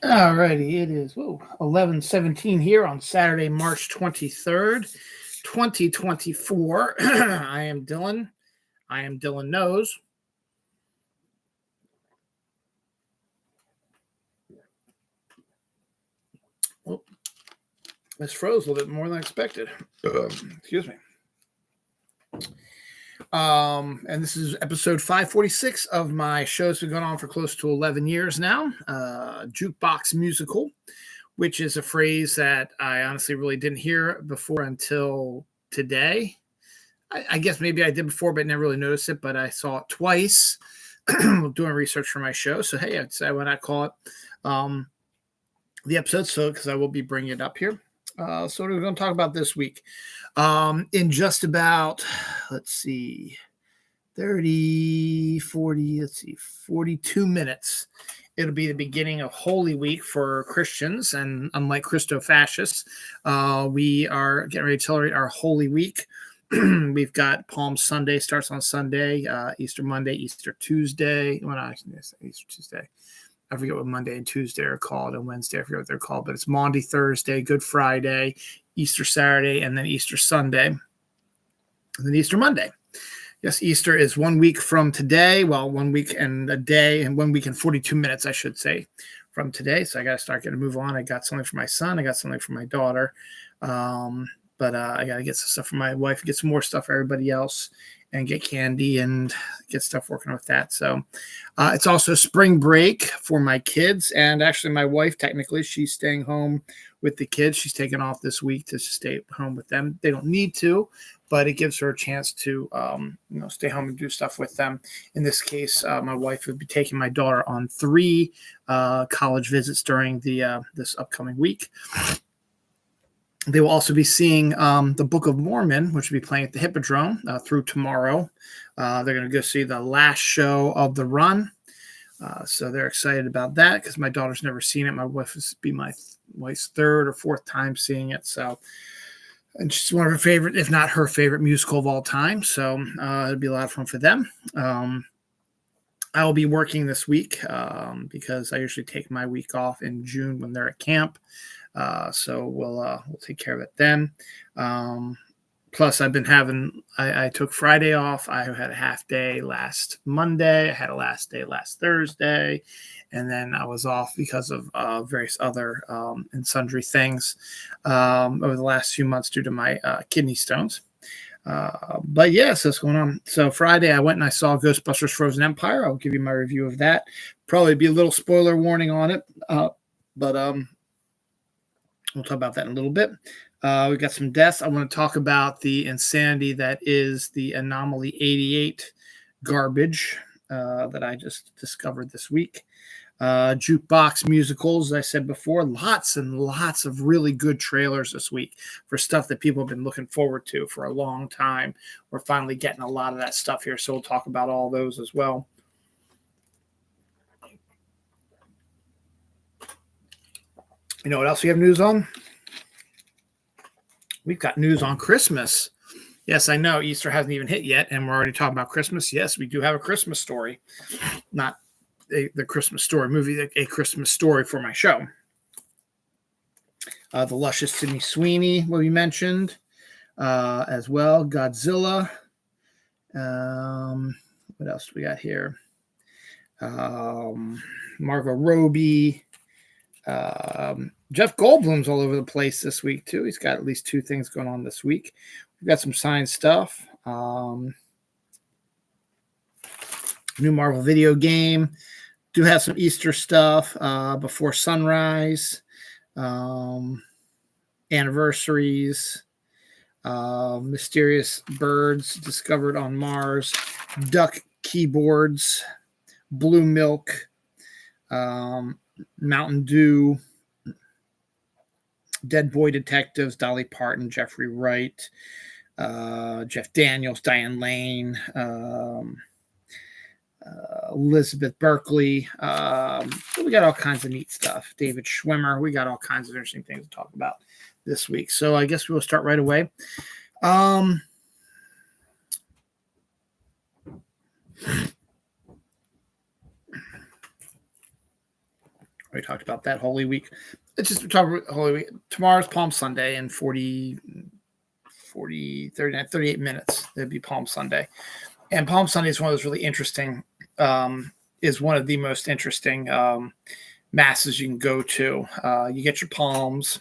All righty, it is 11:17 here on Saturday, March 23rd, 2024. I am Dylan. I am Dylan Knows. Oh, this froze a little bit more than I expected. Excuse me. And this is episode 546 of my show. It's been going on for close to 11 years now. Jukebox musical, which is a phrase that I honestly really didn't hear before until today. I guess maybe I did before, but never really noticed it. But I saw it twice doing research for my show. So, hey, I'd say when I call it the episode, so because I will be bringing it up here. So what are we going to talk about this week? In just about, 30, 40, 42 minutes. It'll be the beginning of Holy Week for Christians. And unlike Christo-fascists, we are getting ready to celebrate our Holy Week. We've got Palm Sunday, starts on Sunday, Easter Monday, Easter Tuesday. Well, not Easter Tuesday. I forget what Monday and Tuesday are called, and Wednesday, I forget what they're called, but it's Maundy Thursday, Good Friday, Easter Saturday, and then Easter Sunday, and then Easter Monday. Yes, Easter is 1 week from today. Well, 1 week and a day, and 1 week and 42 minutes, I should say, from today. So I got to start getting to move on. I got something for my son. I got something for my daughter. But I got to get some stuff for my wife, get some more stuff for everybody else, and get candy and get stuff working with that. So it's also spring break for my kids. And actually, my wife, technically, she's staying home with the kids. She's taking off this week to stay home with them. They don't need to, but it gives her a chance to stay home and do stuff with them. In this case, my wife would be taking my daughter on 3 college visits during this upcoming week. They will also be seeing the Book of Mormon, which will be playing at the Hippodrome through tomorrow. They're going to go see the last show of the run. So they're excited about that because my daughter's never seen it. My wife will be my wife's 3rd or 4th time seeing it. So, and she's one of her favorite, if not her favorite musical of all time. So it'll be a lot of fun for them. I will be working this week because I usually take my week off in June when they're at camp. So we'll take care of it then. Plus I've been I took Friday off. I had a half day last Monday. I had a last day last Thursday, and then I was off because of various other and sundry things over the last few months due to my kidney stones. But yes, that's going on. So Friday I went and I saw Ghostbusters Frozen Empire. I'll give you my review of that. Probably be a little spoiler warning on it. But we'll talk about that in a little bit. We got some deaths. I want to talk about the insanity that is the Anomaly 88 garbage that I just discovered this week. Jukebox musicals, as I said before, lots and lots of really good trailers this week for stuff that people have been looking forward to for a long time. We're finally getting a lot of that stuff here, so we'll talk about all those as well. You know what else we have news on? We've got news on Christmas. Yes, I know Easter hasn't even hit yet, and we're already talking about Christmas. Yes, we do have a Christmas story. Not the Christmas Story movie, a Christmas story for my show. The luscious Sydney Sweeney will be mentioned as well. Godzilla. What else do we got here? Margot Robbie. Jeff Goldblum's all over the place this week too. He's got at least 2 things going on this week. We've got some signed stuff. New Marvel video game. Do have some Easter stuff. Before Sunrise. Anniversaries. Mysterious birds discovered on Mars. Duck keyboards. Blue milk. Mountain Dew, Dead Boy Detectives, Dolly Parton, Jeffrey Wright, Jeff Daniels, Diane Lane, Elizabeth Berkley. We got all kinds of neat stuff. David Schwimmer. We got all kinds of interesting things to talk about this week. So I guess we'll start right away. We talked about that Holy Week. It's just talking about Holy Week. Tomorrow's Palm Sunday, and 38 minutes. It'd be Palm Sunday. And Palm Sunday is one of those really interesting, is one of the most interesting masses you can go to. You get your palms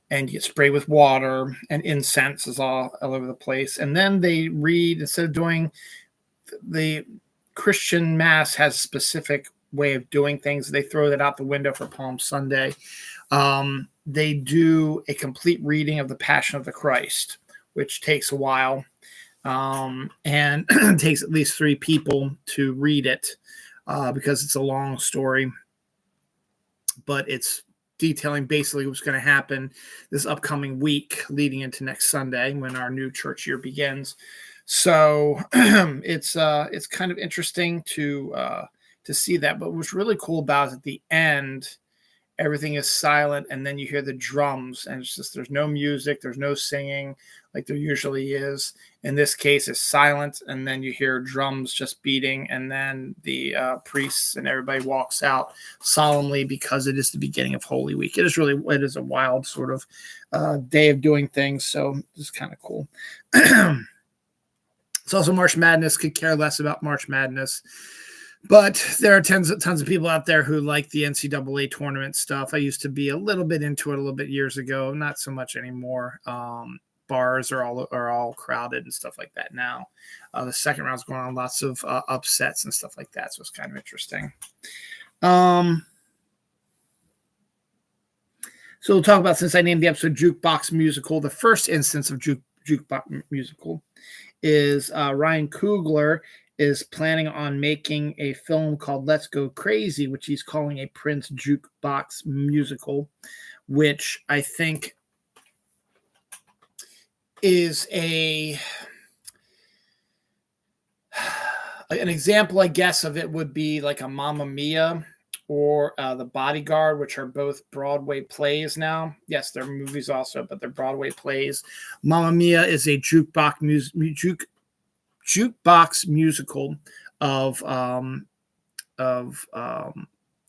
and you get sprayed with water, and incense is all over the place. And then they read, instead of doing the Christian mass has a specific way of doing things. They throw that out the window for Palm Sunday. They do a complete reading of the Passion of the Christ, which takes a while, and takes at least 3 people to read it because it's a long story. But it's detailing basically what's going to happen this upcoming week leading into next Sunday when our new church year begins. So it's kind of interesting to see that. But what's really cool about it, at the end, everything is silent, and then you hear the drums, and it's just, there's no music, there's no singing like there usually is. In this case, it's silent, and then you hear drums just beating, and then the priests and everybody walks out solemnly because it is the beginning of Holy Week. It is a wild sort of day of doing things, so it's kind of cool. It's also March Madness. Could care less about March Madness. But there are tons of people out there who like the NCAA tournament stuff. I used to be a little bit into it a little bit years ago, not so much anymore. Bars are all crowded and stuff like that now. The second round's going on, lots of upsets and stuff like that, so it's kind of interesting. So we'll talk about, since I named the episode Jukebox Musical, the first instance of Jukebox Musical is Ryan Coogler is planning on making a film called Let's Go Crazy, which he's calling a Prince Jukebox Musical, which I think is an example, I guess, of it would be like a Mamma Mia or The Bodyguard, which are both Broadway plays now. Yes, they're movies also, but they're Broadway plays. Mamma Mia is a jukebox musical of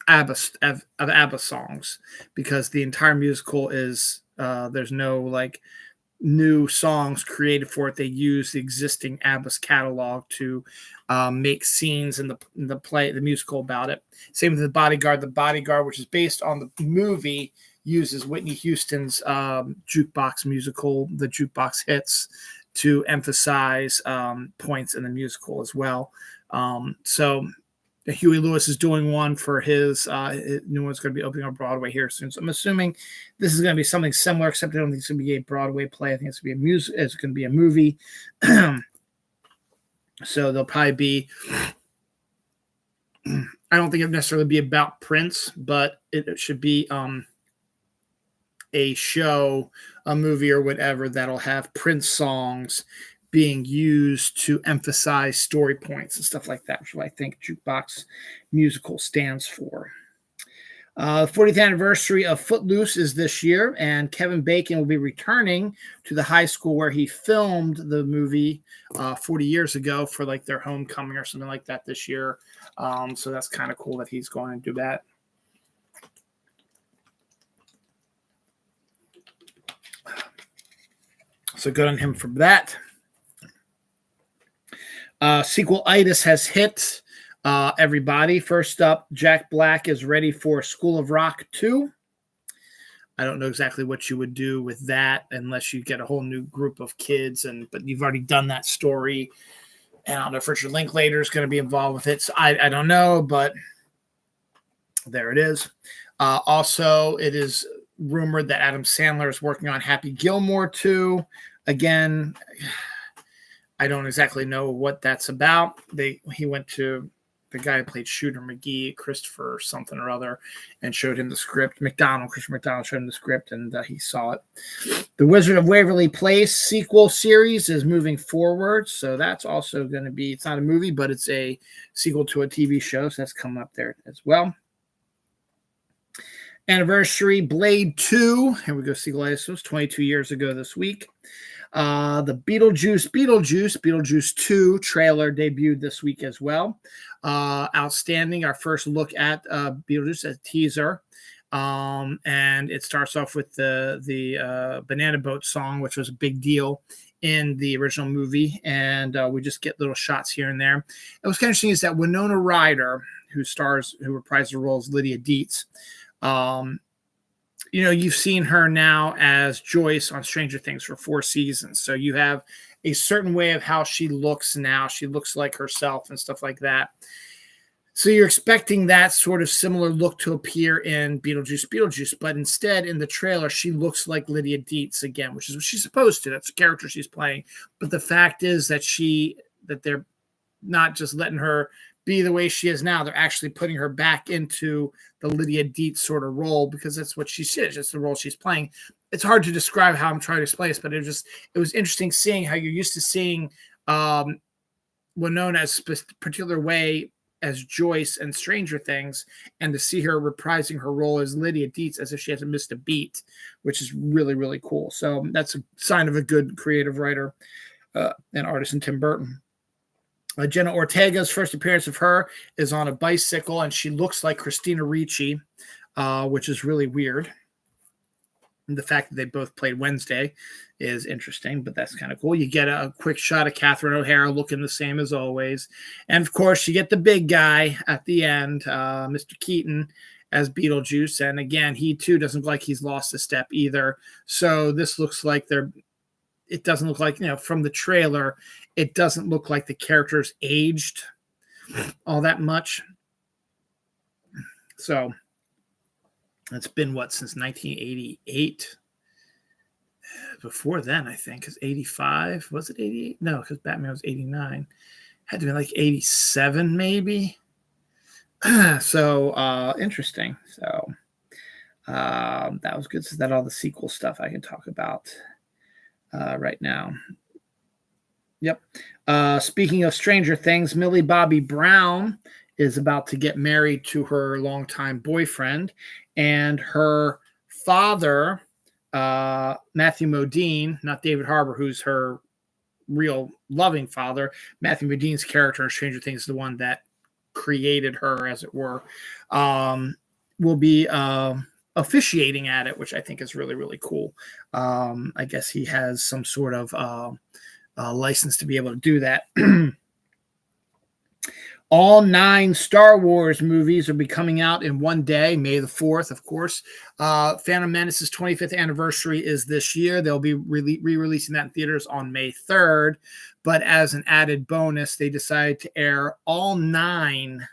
ABBA songs, because the entire musical is there's no like new songs created for it. They use the existing ABBA's catalog to make scenes in the play, the musical about it. Same with The Bodyguard. The Bodyguard, which is based on the movie, uses Whitney Houston's jukebox musical, the Jukebox Hits, to emphasize points in the musical as well. So Huey Lewis is doing one for his new one's going to be opening on Broadway here soon. So I'm assuming this is going to be something similar, except I don't think it's going to be a Broadway play. I think it's going to be it's going to be a movie. So there'll probably be, I don't think it'll necessarily be about Prince, but it should be a show, a movie or whatever that'll have Prince songs being used to emphasize story points and stuff like that, which I think Jukebox Musical stands for. The 40th anniversary of Footloose is this year, and Kevin Bacon will be returning to the high school where he filmed the movie 40 years ago for like their homecoming or something like that this year. So that's kind of cool that he's going to do that. So good on him for that. Sequelitis has hit everybody. First up, Jack Black is ready for School of Rock 2. I don't know exactly what you would do with that unless you get a whole new group of kids, but you've already done that story. And I don't know if Richard Linklater is going to be involved with it. So I don't know, but there it is. Also, it is rumored that Adam Sandler is working on Happy Gilmore 2. Again, I don't exactly know what that's about. He went to the guy who played Shooter McGee, Christopher something or other, and showed him the script. Christopher McDonald showed him the script, and he saw it. The Wizard of Waverly Place sequel series is moving forward, so that's also going to be, it's not a movie, but it's a sequel to a TV show, so that's coming up there as well. Anniversary, Blade 2. Here we go, sequelitis. It was 22 years ago this week. The Beetlejuice 2 trailer debuted this week as well. Outstanding. Our first look at Beetlejuice, a teaser. And it starts off with the Banana Boat song, which was a big deal in the original movie. And we just get little shots here and there. And what's kind of interesting is that Winona Ryder, who reprises the role as Lydia Dietz, you've seen her now as Joyce on Stranger Things for 4 seasons. So you have a certain way of how she looks now. She looks like herself and stuff like that. So you're expecting that sort of similar look to appear in Beetlejuice. But instead, in the trailer, she looks like Lydia Dietz again, which is what she's supposed to. That's the character she's playing. But the fact is that they're not just letting her be the way she is now. They're actually putting her back into the Lydia Dietz sort of role because that's what she is. It's the role she's playing. It's hard to describe how I'm trying to explain this, but it was interesting seeing how you're used to seeing Winona as a particular way as Joyce and Stranger Things, and to see her reprising her role as Lydia Dietz as if she hasn't missed a beat, which is really, really cool. So that's a sign of a good creative writer and artist in Tim Burton. Jenna Ortega's first appearance of her is on a bicycle, and she looks like Christina Ricci, which is really weird. And the fact that they both played Wednesday is interesting, but that's kind of cool. You get a quick shot of Catherine O'Hara looking the same as always. And, of course, you get the big guy at the end, Mr. Keaton, as Beetlejuice. And, again, he, too, doesn't look like he's lost a step either. So this looks like it doesn't look like, from the trailer, it doesn't look like the character's aged all that much. So it's been since 1988. Before then, I think, is 85. Was it 88? No, because Batman was 89. Had to be like 87, maybe. So interesting. So that was good. So that all the sequel stuff I can talk about right now. Yep. Speaking of Stranger Things, Millie Bobby Brown is about to get married to her longtime boyfriend, and her father, Matthew Modine, not David Harbour, who's her real loving father. Matthew Modine's character in Stranger Things is the one that created her, as it were, will be officiating at it, which I think is really, really cool. I guess he has some sort of license to be able to do that. All 9 Star Wars movies will be coming out in one day, May the 4th, of course. Phantom Menace's 25th anniversary is this year. They'll be re-releasing that in theaters on May 3rd. But as an added bonus, they decided to air all 9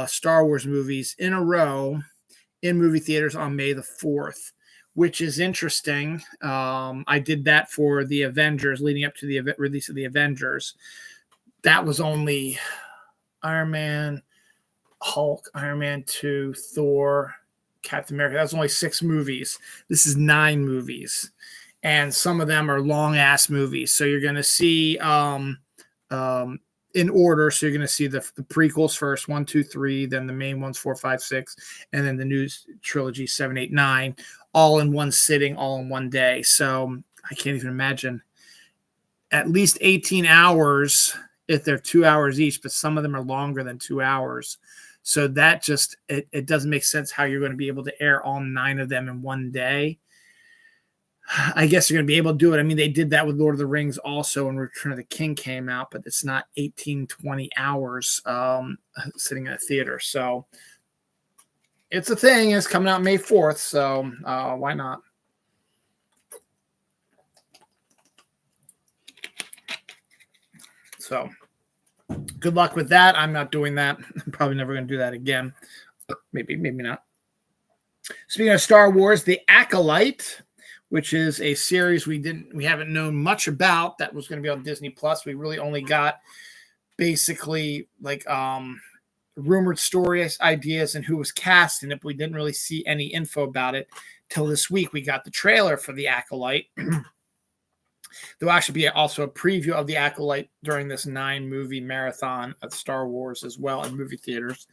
Star Wars movies in a row in movie theaters on May the 4th, which is interesting. I did that for the Avengers, leading up to the release of the Avengers. That was only Iron Man, Hulk, Iron Man 2, Thor, Captain America. That was only 6 movies. This is 9 movies. And some of them are long-ass movies. So you're going to see in order. So you're going to see the prequels first, 1, 2, 3, then the main ones, 4, 5, 6, and then the new trilogy, 7, 8, 9, all in one sitting, all in one day. So I can't even imagine. At least 18 hours if they're 2 hours each, but some of them are longer than 2 hours. So that just, it doesn't make sense how you're going to be able to air all 9 of them in one day. I guess you're going to be able to do it. I mean, they did that with Lord of the Rings also when Return of the King came out, but it's not 18, 20 hours sitting in a theater. So it's a thing. It's coming out May 4th. So why not? So good luck with that. I'm not doing that. I'm probably never going to do that again. Maybe not. Speaking of Star Wars, The Acolyte, which is a series we haven't known much about, that was going to be on Disney Plus. We really only got basically like rumored stories, ideas, and who was cast in it. But we didn't really see any info about it till this week. We got the trailer for The Acolyte. There will actually be also a preview of The Acolyte during this 9-movie marathon of Star Wars as well in movie theaters.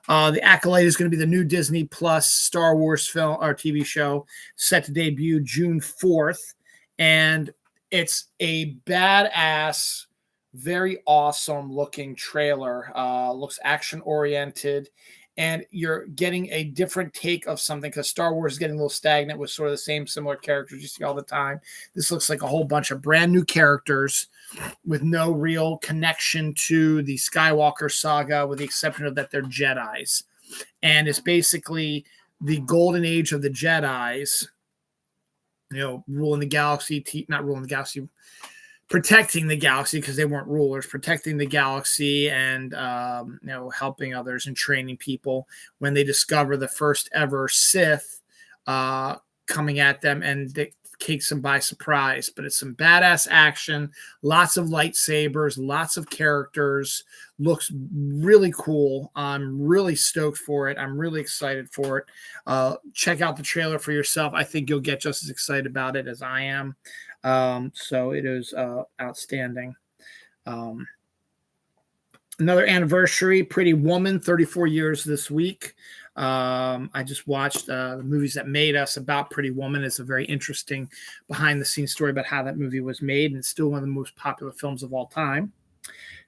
The Acolyte is going to be the new Disney Plus Star Wars film or TV show set to debut June 4th. And It's a badass, very awesome looking trailer. Looks action oriented, and you're getting a different take of something because Star Wars is getting a little stagnant with sort of the same similar characters you see all the time. This looks like a whole bunch of brand new characters with no real connection to the Skywalker saga, with the exception of that they're Jedis. And it's basically the golden age of the Jedis, ruling the galaxy, not ruling the galaxy, protecting the galaxy because they weren't rulers, protecting the galaxy and, helping others and training people when they discover the first ever Sith coming at them, and they takes them by surprise. But it's some badass action, lots of lightsabers, lots of characters. Looks really cool. I'm really stoked for it. I'm really excited for it. Check out the trailer for yourself. I think you'll get just as excited about it as I am. So it is outstanding. Another anniversary, Pretty Woman, 34 years this week. I just watched the Movies That Made Us about Pretty Woman. It's a very interesting behind-the-scenes story about how that movie was made, and it's still one of the most popular films of all time.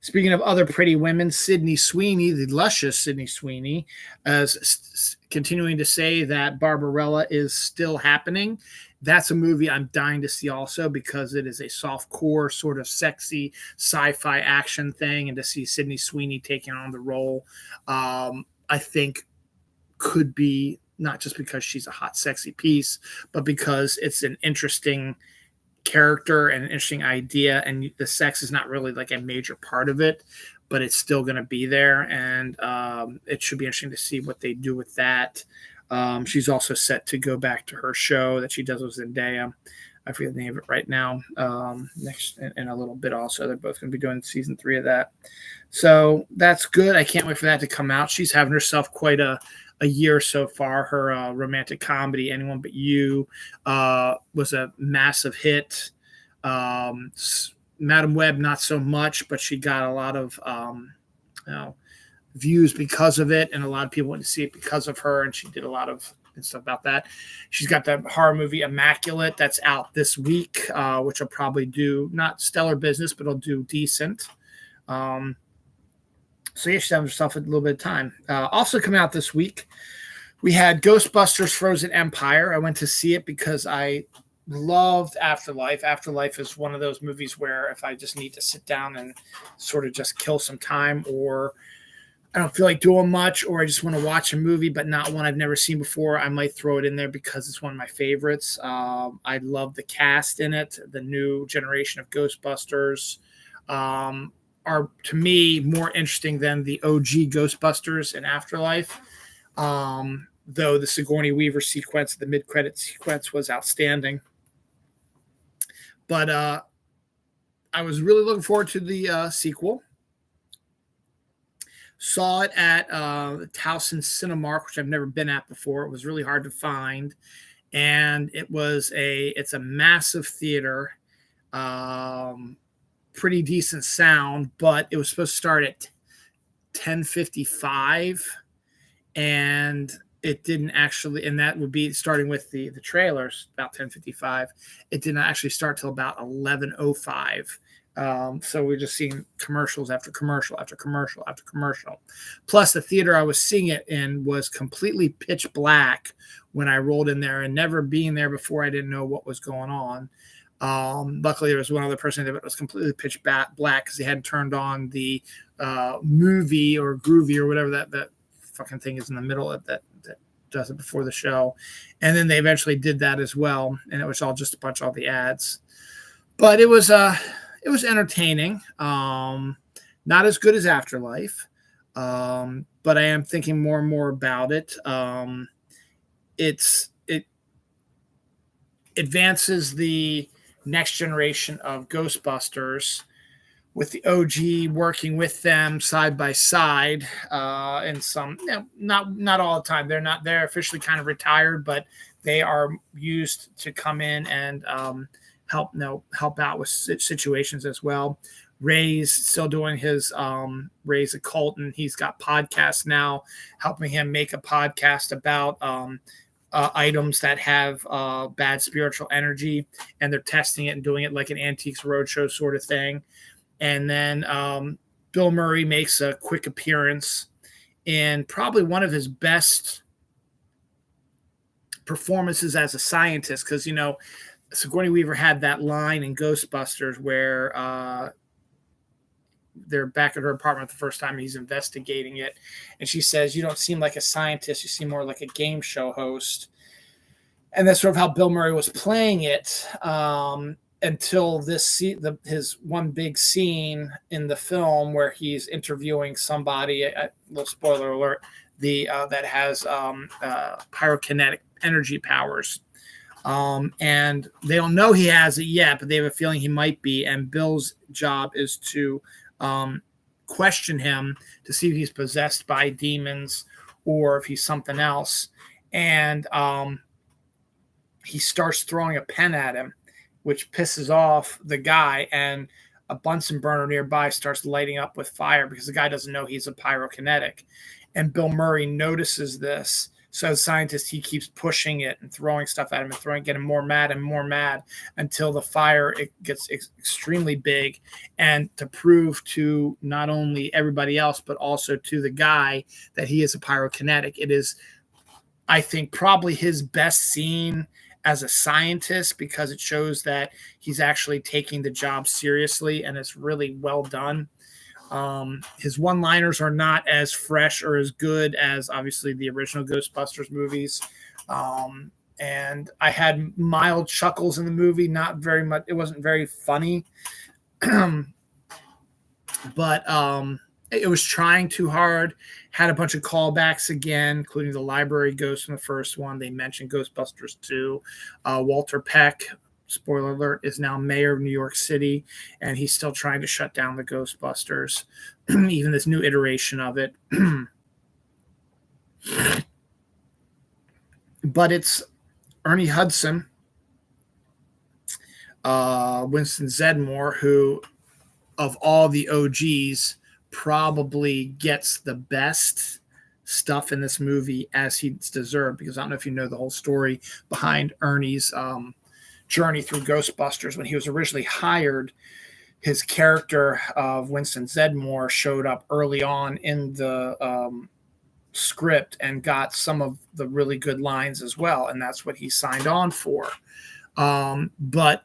Speaking of other pretty women, Sydney Sweeney, the luscious Sydney Sweeney, is continuing to say that Barbarella is still happening. That's a movie I'm dying to see also because it is a soft-core, sort of sexy sci-fi action thing, and to see Sydney Sweeney taking on the role, I think could be not just because she's a hot, sexy piece, but because it's an interesting character and an interesting idea, and the sex is not really like a major part of it, but it's still going to be there, and it should be interesting to see what they do with that. She's also set to go back to her show that she does with Zendaya. I forget the name of it right now. Next in a little bit also. They're both going to be doing season 3 of that. So that's good. I can't wait for that to come out. She's having herself quite a year so far. Her romantic comedy, Anyone But You, was a massive hit. Madam Web, not so much, but she got a lot of views because of it, and a lot of people went to see it because of her, and she did a lot of stuff about that. She's got the horror movie Immaculate that's out this week, which will probably do not stellar business, but it'll do decent. So yeah, she's having herself a little bit of time. Also coming out this week, we had Ghostbusters Frozen Empire. I went to see it because I loved Afterlife. Afterlife is one of those movies where if I just need to sit down and sort of just kill some time, or I don't feel like doing much, or I just want to watch a movie but not one I've never seen before, I might throw it in there because it's one of my favorites. I love the cast in it. The new generation of Ghostbusters are, to me, more interesting than the OG Ghostbusters in Afterlife. Though the Sigourney Weaver sequence, the mid-credit sequence, was outstanding. But I was really looking forward to the sequel. Saw it at Towson Cinemark, which I've never been at before. It was really hard to find, and it's a massive theater, pretty decent sound, but it was supposed to start at 10:55, and it didn't actually, and that would be starting with the trailers about 10:55. It didn't actually start till about 11:05. So we're just seeing commercials after commercial after commercial after commercial. Plus, the theater I was seeing it in was completely pitch black when I rolled in there, and never being there before, I didn't know what was going on. Luckily, there was one other person that was completely pitch black because they hadn't turned on the movie or groovy or whatever that fucking thing is in the middle that does it before the show. And then they eventually did that as well, and it was all just a bunch of all the ads. But it was entertaining. Not as good as Afterlife, but I am thinking more and more about it. It advances the next generation of Ghostbusters, with the OG working with them side by side, and some, not all the time. They're officially kind of retired, but they are used to come in and help out with situations as well. Ray's still doing his Ray's Occult, and he's got podcasts now, helping him make a podcast about items that have bad spiritual energy, and they're testing it and doing it like an Antiques Roadshow sort of thing. And then Bill Murray makes a quick appearance in probably one of his best performances as a scientist, because Sigourney Weaver had that line in Ghostbusters where they're back at her apartment the first time he's investigating it, and she says, "You don't seem like a scientist, you seem more like a game show host." And that's sort of how Bill Murray was playing it until his one big scene in the film where he's interviewing somebody. A little spoiler alert: that has pyrokinetic energy powers. And they don't know he has it yet, but they have a feeling he might be. And Bill's job is to question him to see if he's possessed by demons or if he's something else. And he starts throwing a pen at him, which pisses off the guy. And a Bunsen burner nearby starts lighting up with fire because the guy doesn't know he's a pyrokinetic. And Bill Murray notices this. So as a scientist, he keeps pushing it and throwing stuff at him and getting more mad until the fire gets extremely big. And to prove to not only everybody else, but also to the guy that he is a pyrokinetic. It is, I think, probably his best scene as a scientist because it shows that he's actually taking the job seriously, and it's really well done. His one-liners are not as fresh or as good as obviously the original Ghostbusters movies. And I had mild chuckles in the movie, not very much. It wasn't very funny, but it was trying too hard. Had a bunch of callbacks again, including the library ghost in the first one. They mentioned Ghostbusters 2. Walter Peck, spoiler alert, is now mayor of New York City, and he's still trying to shut down the Ghostbusters, even this new iteration of it. But it's Ernie Hudson, Winston Zeddemore, who, of all the OGs, probably gets the best stuff in this movie as he's deserved, because I don't know if you know the whole story behind Ernie's journey through Ghostbusters. When he was originally hired, his character of Winston Zeddemore showed up early on in the script and got some of the really good lines as well, and that's what he signed on for. But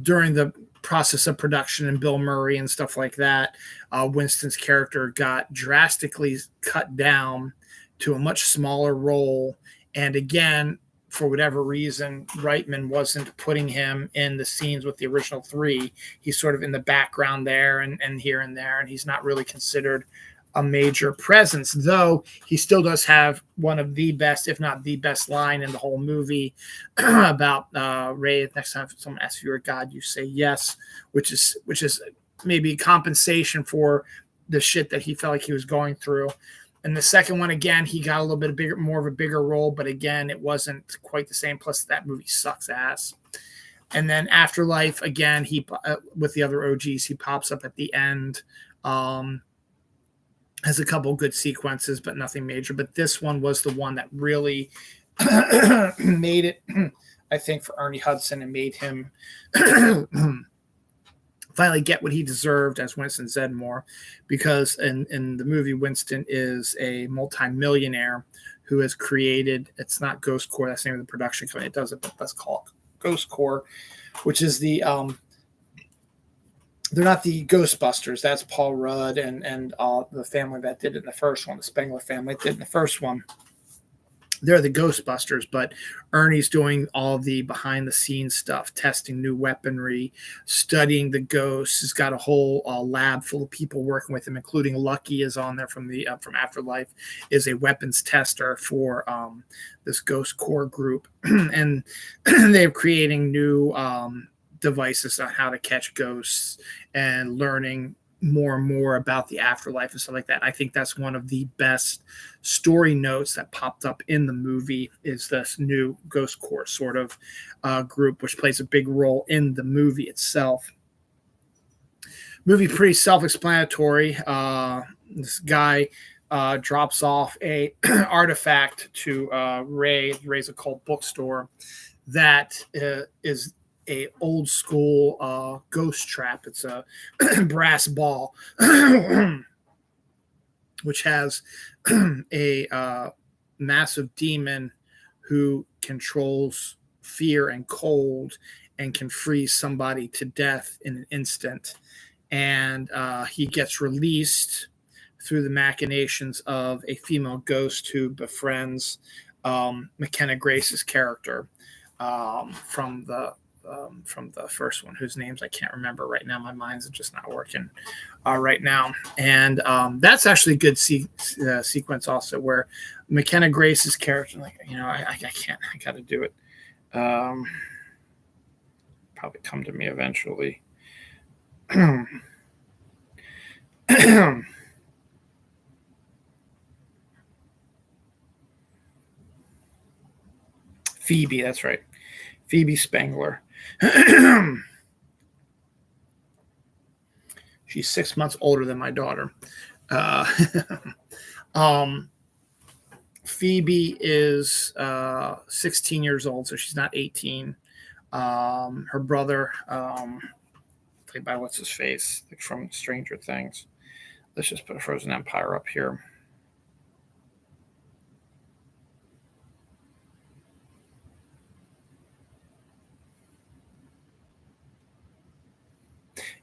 during the process of production and Bill Murray and stuff like that, Winston's character got drastically cut down to a much smaller role. And again, for whatever reason, Reitman wasn't putting him in the scenes with the original three. He's sort of in the background there and here and there, and he's not really considered a major presence, though he still does have one of the best, if not the best line in the whole movie about Ray, next time someone asks you, "You're a god, you say yes," which is maybe compensation for the shit that he felt like he was going through. And the second one, again, he got a little bit more of a bigger role, but again, it wasn't quite the same. Plus, that movie sucks ass. And then Afterlife, again, he with the other OGs, he pops up at the end. Has a couple good sequences, but nothing major. But this one was the one that really made it, I think, for Ernie Hudson, and made him finally get what he deserved as Winston Zeddemore, because in the movie, Winston is a multimillionaire who has created, it's not Ghost Corps, that's the name of the production company, it does it, but let's call it Ghost Corps, which is the they're not the Ghostbusters. That's Paul Rudd and the family that did it in the first one. The Spengler family did it in the first one. They're the Ghostbusters, but Ernie's doing all the behind-the-scenes stuff, testing new weaponry, studying the ghosts. He's got a whole lab full of people working with him, including Lucky is on there from Afterlife, is a weapons tester for this Ghost Corps group. And they're creating new devices on how to catch ghosts and learning more and more about the afterlife and stuff like that. I think that's one of the best story notes that popped up in the movie, is this new Ghost Corps sort of group, which plays a big role in the movie itself. Movie pretty self-explanatory. This guy drops off a artifact to Ray's occult bookstore that is a old school ghost trap. It's a brass ball, which has a massive demon who controls fear and cold and can freeze somebody to death in an instant. And he gets released through the machinations of a female ghost who befriends McKenna Grace's character from the first one, whose names I can't remember right now. My mind's just not working right now. And that's actually a good sequence also, where McKenna Grace's character, like, I can't, I got to do it. Probably come to me eventually. Phoebe, that's right. Phoebe Spangler. She's 6 months older than my daughter. Phoebe is 16 years old, so she's not 18. Her brother, played by what's his face, like from Stranger Things. Let's just put a Frozen Empire up here.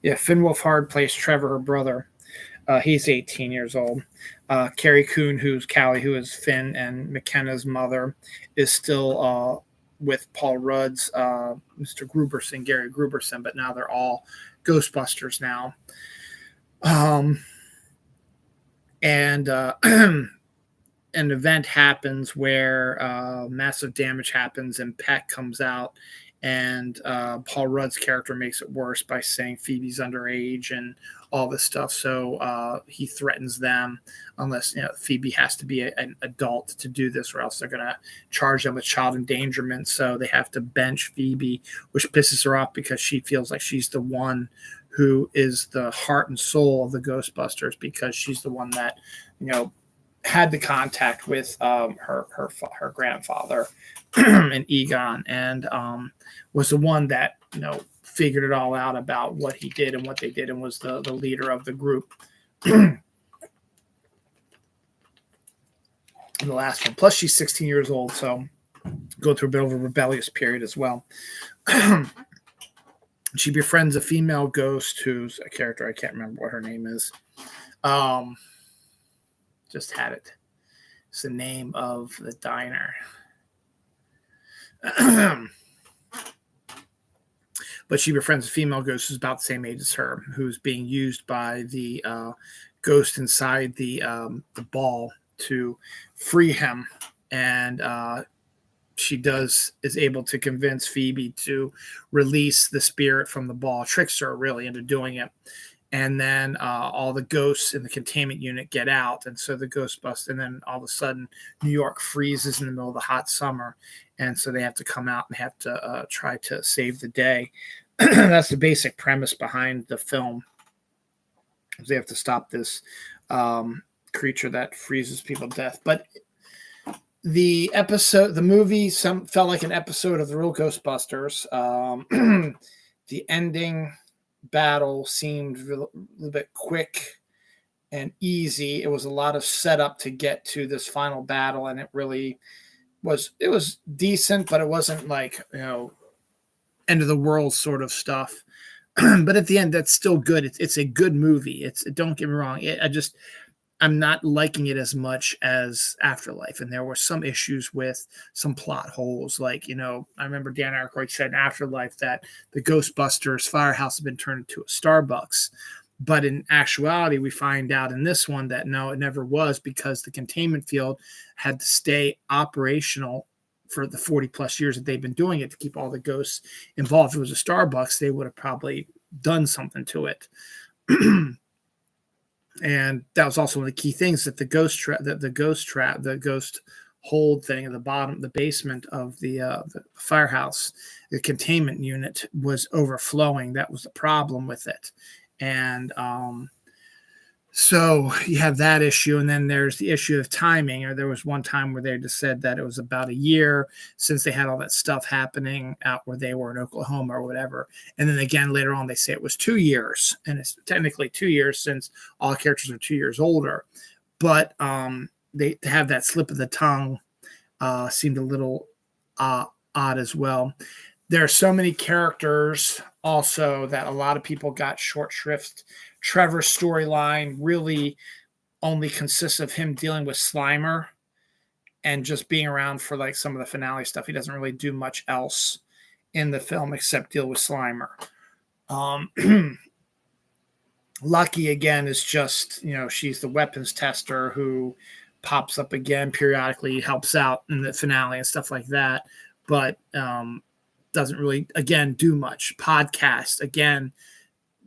Yeah, Finn Wolfhard plays Trevor, her brother. He's 18 years old. Carrie Coon, who's Callie, who is Finn and McKenna's mother, is still with Paul Rudd's Mr. Gruberson, Gary Gruberson, but now they're all Ghostbusters now. And an event happens where massive damage happens and Peck comes out, and Paul Rudd's character makes it worse by saying Phoebe's underage and all this stuff. So he threatens them unless Phoebe has to be an adult to do this, or else they're going to charge them with child endangerment. So they have to bench Phoebe, which pisses her off because she feels like she's the one who is the heart and soul of the Ghostbusters, because she's the one that had the contact with her grandfather and Egon, and was the one that figured it all out about what he did and what they did, and was the leader of the group. In the last one, plus she's 16 years old, so go through a bit of a rebellious period as well. She befriends a female ghost who's a character I can't remember what her name is. Just had it. It's the name of the diner. But she befriends a female ghost who's about the same age as her, who's being used by the ghost inside the ball to free him. And she is able to convince Phoebe to release the spirit from the ball, tricks her really into doing it. And then all the ghosts in the containment unit get out. And so the Ghostbusters, and then all of a sudden, New York freezes in the middle of the hot summer. And so they have to come out and have to try to save the day. That's the basic premise behind the film. They have to stop this creature that freezes people to death. But the movie felt like an episode of the real Ghostbusters. The ending battle seemed a little bit quick and easy. It was a lot of setup to get to this final battle, and it really was decent, but it wasn't like end of the world sort of stuff. But at the end, that's still good. It's a good movie. Don't get me wrong. I'm not liking it as much as Afterlife, and there were some issues with some plot holes. Like, I remember Dan Aykroyd said in Afterlife that the Ghostbusters firehouse had been turned into a Starbucks. But in actuality, we find out in this one that no, it never was, because the containment field had to stay operational for the 40 plus years that they've been doing it to keep all the ghosts involved. If it was a Starbucks, they would have probably done something to it. And that was also one of the key things, that the ghost hold thing at the bottom, the basement of the firehouse, the containment unit was overflowing. That was the problem with it. And So you have that issue, and then there's the issue of timing. Or there was one time where they just said that it was about a year since they had all that stuff happening out where they were in Oklahoma or whatever. And then again later on they say it was 2 years, and it's technically 2 years since all characters are 2 years older. But they have that slip of the tongue seemed a little odd as well. There are so many characters also that a lot of people got short shrift. Trevor's storyline really only consists of him dealing with Slimer and just being around for like some of the finale stuff. He doesn't really do much else in the film except deal with Slimer. Lucky again is just, she's the weapons tester who pops up again periodically, helps out in the finale and stuff like that, but doesn't really, again, do much. Podcast, again,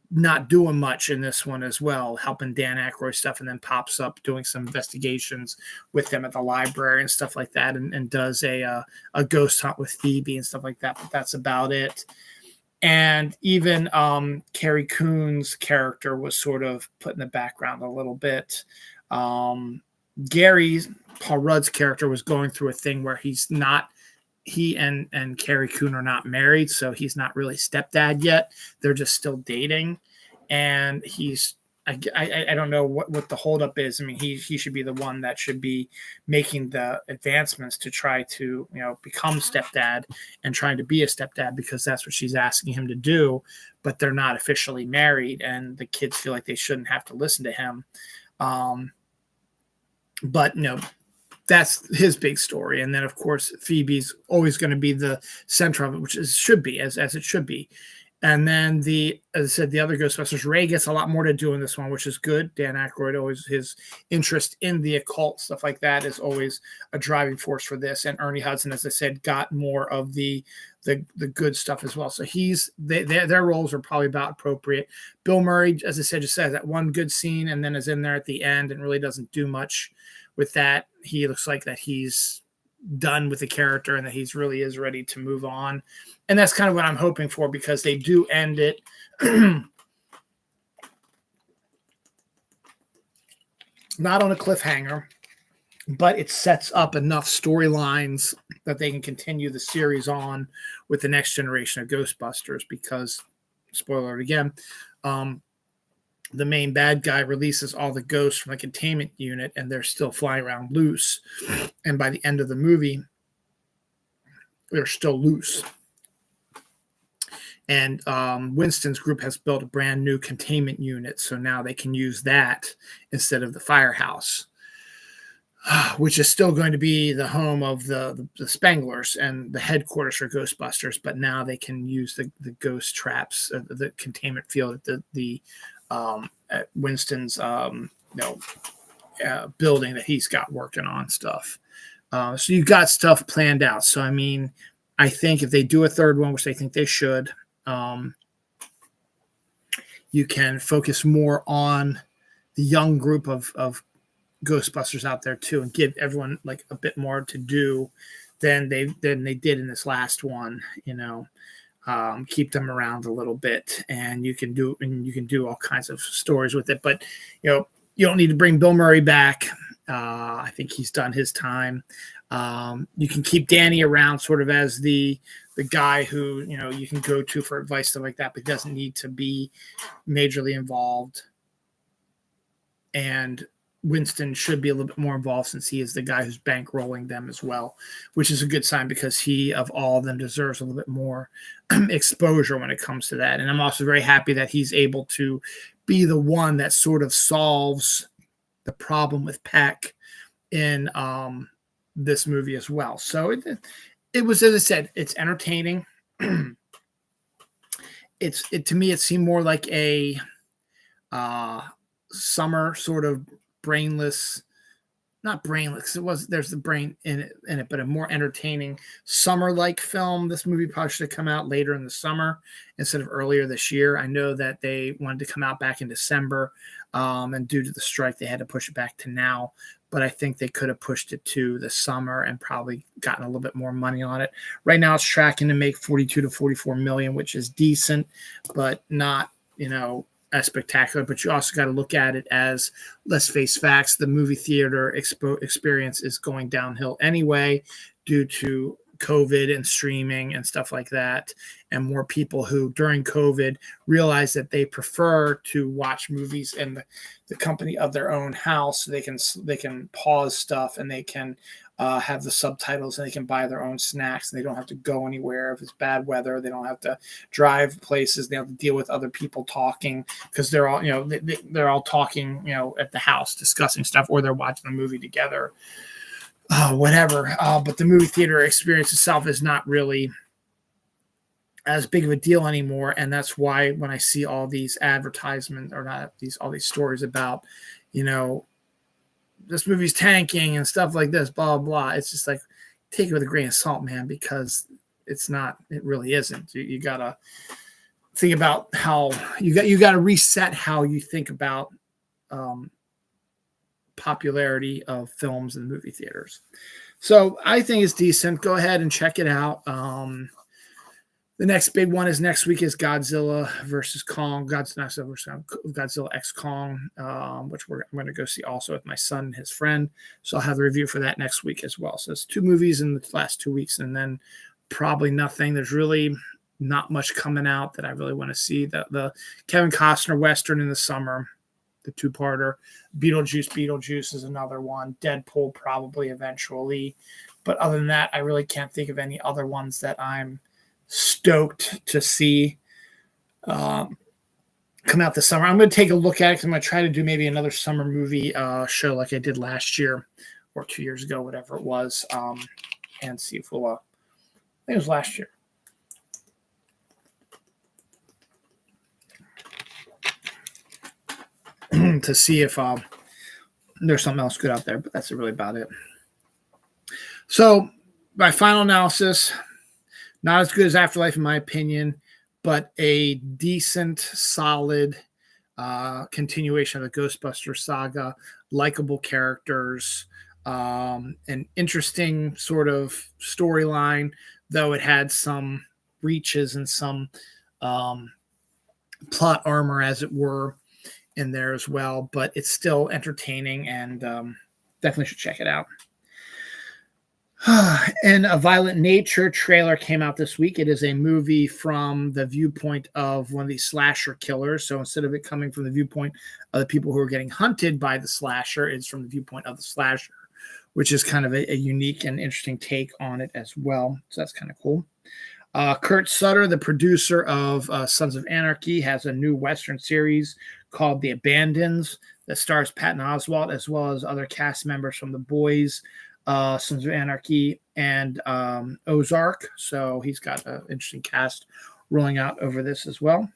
not doing much in this one as well, helping Dan Aykroyd stuff, and then pops up doing some investigations with them at the library and stuff like that, and does a ghost hunt with Phoebe and stuff like that, but that's about it. And even Carrie Coon's character was sort of put in the background a little bit. Gary, Paul Rudd's character, was going through a thing where he and Carrie Coon are not married, so he's not really stepdad yet. They're just still dating, and I don't know what the holdup is. I mean, he should be the one that should be making the advancements to try to become stepdad and trying to be a stepdad, because that's what she's asking him to do. But they're not officially married, and the kids feel like they shouldn't have to listen to him. But that's his big story. And then, of course, Phoebe's always going to be the center of it, which should be, as it should be. And then, as I said, the other Ghostbusters, Ray gets a lot more to do in this one, which is good. Dan Aykroyd, always his interest in the occult, stuff like that, is always a driving force for this. And Ernie Hudson, as I said, got more of the good stuff as well. So their roles are probably about appropriate. Bill Murray, as I said, just says that one good scene and then is in there at the end and really doesn't do much with that. He looks like that he's done with the character and that he's really is ready to move on. And that's kind of what I'm hoping for, because they do end it not on a cliffhanger, but it sets up enough storylines that they can continue the series on with the next generation of Ghostbusters, because, spoiler alert again, the main bad guy releases all the ghosts from the containment unit, and they're still flying around loose. And by the end of the movie, they're still loose. And Winston's group has built a brand new containment unit, so now they can use that instead of the firehouse, which is still going to be the home of the Spanglers and the headquarters for Ghostbusters. But now they can use the ghost traps, the containment field at Winston's building that he's got working on stuff. So you've got stuff planned out. So, I mean, I think if they do a third one, which I think they should, you can focus more on the young group of Ghostbusters out there too, and give everyone like a bit more to do than they did in this last one. Keep them around a little bit, and you can do all kinds of stories with it. But you don't need to bring Bill Murray back. I think he's done his time. You can keep Danny around sort of as the guy who you can go to for advice, stuff like that, but doesn't need to be majorly involved. And Winston should be a little bit more involved, since he is the guy who's bankrolling them as well, which is a good sign, because he, of all of them, deserves a little bit more exposure when it comes to that. And I'm also very happy that he's able to be the one that sort of solves the problem with Peck in this movie as well. So it was, as I said, it's entertaining. To me, it seemed more like a summer sort of not brainless. There's the brain in it, but a more entertaining summer-like film. This movie probably should have come out later in the summer instead of earlier this year. I know that they wanted to come out back in December, and due to the strike, they had to push it back to now. But I think they could have pushed it to the summer and probably gotten a little bit more money on it. Right now, it's tracking to make 42 to 44 million, which is decent, but not, as spectacular, but you also got to look at it as, let's face facts, the movie theater experience is going downhill anyway due to COVID and streaming and stuff like that, and more people who during COVID realize that they prefer to watch movies in the company of their own house. So they can pause stuff, and they can have the subtitles, and they can buy their own snacks, and they don't have to go anywhere if it's bad weather. They don't have to drive places. They have to deal with other people talking, because they're all, they're all talking, at the house discussing stuff, or they're watching a movie together. Whatever. But the movie theater experience itself is not really as big of a deal anymore. And that's why when I see all these advertisements, or not all these stories about, this movie's tanking and stuff like this, blah, blah, it's just like, take it with a grain of salt, man, because it really isn't. You got to think about how you got to reset how you think about, popularity of films in movie theaters. So I think it's decent. Go ahead and check it out. The next big one is next week is Godzilla versus Kong. Godzilla X Kong, which I'm going to go see also with my son and his friend. So I'll have the review for that next week as well. So it's 2 movies in the last 2 weeks, and then probably nothing. There's really not much coming out that I really want to see. The Kevin Costner Western in the summer, the 2-parter. Beetlejuice is another one. Deadpool probably eventually. But other than that, I really can't think of any other ones that I'm stoked to see come out this summer. I'm going to take a look at it, because I'm going to try to do maybe another summer movie show like I did last year or 2 years ago, whatever it was, and see if we'll I think it was last year. To see if there's something else good out there, but that's really about it. So my final analysis, not as good as Afterlife in my opinion, but a decent, solid continuation of the Ghostbusters saga, likable characters, an interesting sort of storyline, though it had some reaches and some plot armor, as it were, in there as well, but it's still entertaining, and definitely should check it out. And A Violent Nature trailer came out this week. It is a movie from the viewpoint of one of these slasher killers. So instead of it coming from the viewpoint of the people who are getting hunted by the slasher, it's from the viewpoint of the slasher, which is kind of a unique and interesting take on it as well. So that's kind of cool. Kurt Sutter, the producer of Sons of Anarchy, has a new Western series called The Abandons that stars Patton Oswalt, as well as other cast members from The Boys, Sons of Anarchy, and Ozark. So he's got an interesting cast rolling out over this as well.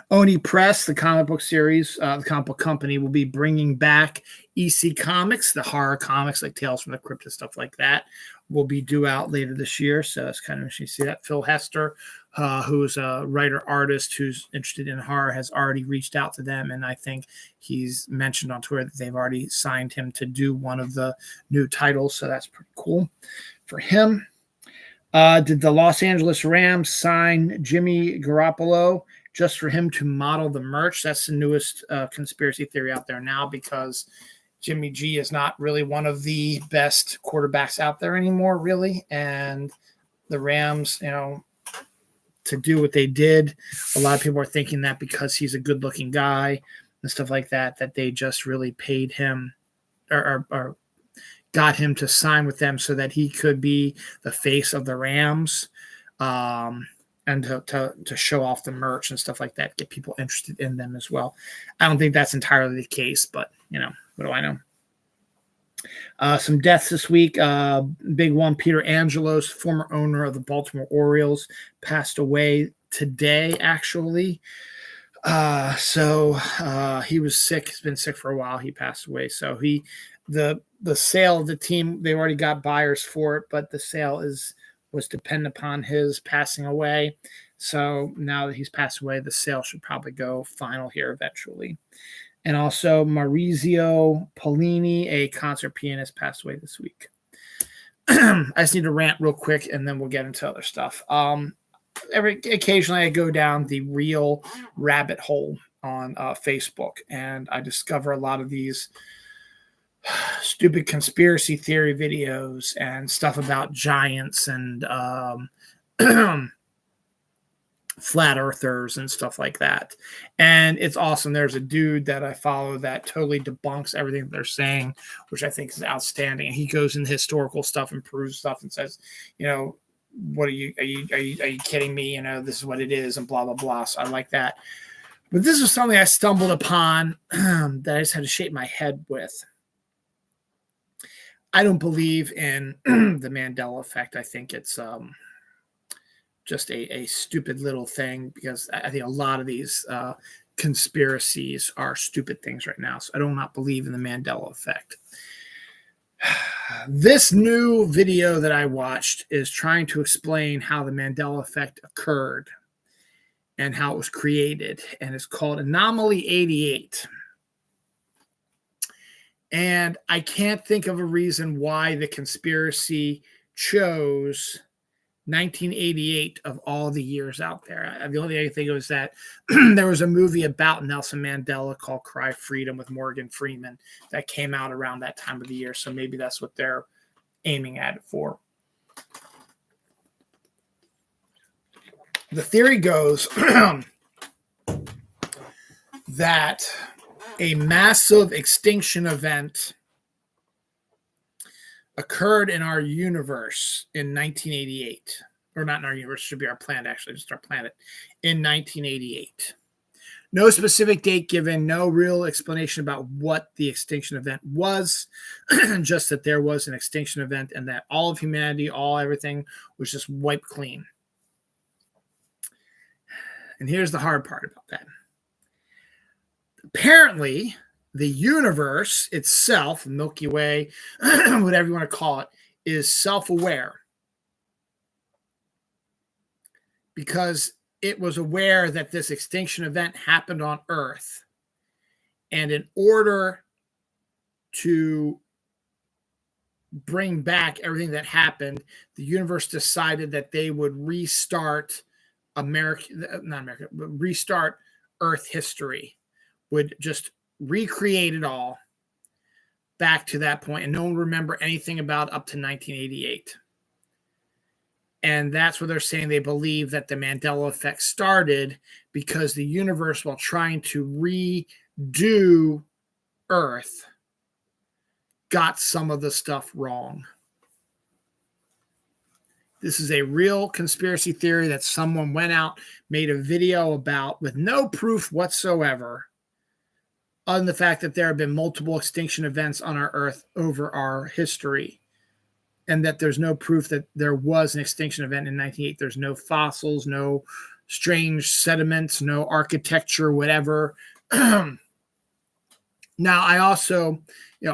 Oni Press, the comic book series, the comic book company, will be bringing back EC Comics, the horror comics like Tales from the Crypt and stuff like that, will be due out later this year. So it's kind of interesting to see that. Phil Hester, who's a writer-artist who's interested in horror, has already reached out to them, and I think he's mentioned on Twitter that they've already signed him to do one of the new titles, so that's pretty cool for him. Did the Los Angeles Rams sign Jimmy Garoppolo just for him to model the merch? That's the newest conspiracy theory out there now, because Jimmy G is not really one of the best quarterbacks out there anymore, really. And the Rams, to do what they did, a lot of people are thinking that because he's a good-looking guy and stuff like that, that they just really paid him or got him to sign with them so that he could be the face of the Rams. And to show off the merch and stuff like that, get people interested in them as well. I don't think that's entirely the case, but, what do I know? Some deaths this week. Big one, Peter Angelos, former owner of the Baltimore Orioles, passed away today, actually. So he was sick. He's been sick for a while. He passed away. So the sale of the team, they already got buyers for it, but the sale was dependent upon his passing away. So now that he's passed away, the sale should probably go final here eventually. And also Maurizio Pollini, a concert pianist, passed away this week. I just need to rant real quick, and then we'll get into other stuff. occasionally I go down the real rabbit hole on Facebook, and I discover a lot of these stupid conspiracy theory videos and stuff about giants and flat earthers and stuff like that. And it's awesome. There's a dude that I follow that totally debunks everything that they're saying, which I think is outstanding. And he goes into historical stuff and proves stuff and says, what are you kidding me? This is what it is, and blah, blah, blah. So I like that. But this was something I stumbled upon that I just had to shake my head with. I don't believe in the Mandela effect. I think it's just a stupid little thing, because I think a lot of these conspiracies are stupid things right now. So I do not believe in the Mandela effect. This new video that I watched is trying to explain how the Mandela effect occurred and how it was created. And it's called Anomaly 88. And I can't think of a reason why the conspiracy chose 1988 of all the years out there. The only thing I think was that there was a movie about Nelson Mandela called Cry Freedom with Morgan Freeman that came out around that time of the year. So maybe that's what they're aiming at it for. The theory goes that a massive extinction event occurred in our universe in 1988. Or not in our universe, it should be our planet, actually, just our planet, in 1988. No specific date given, no real explanation about what the extinction event was, just that there was an extinction event and that all of humanity, everything was just wiped clean. And here's the hard part about that. Apparently, the universe itself, Milky Way, whatever you want to call it, is self-aware, because it was aware that this extinction event happened on Earth. And in order to bring back everything that happened, the universe decided that they would restart restart Earth history, would just recreate it all back to that point, and no one remember anything about up to 1988. And that's what they're saying. They believe that the Mandela effect started because the universe, while trying to redo Earth, got some of the stuff wrong. This is a real conspiracy theory that someone went out, made a video about with no proof whatsoever, other than the fact that there have been multiple extinction events on our Earth over our history, and that there's no proof that there was an extinction event in 1988. There's no fossils, no strange sediments, no architecture, whatever. Now, I also,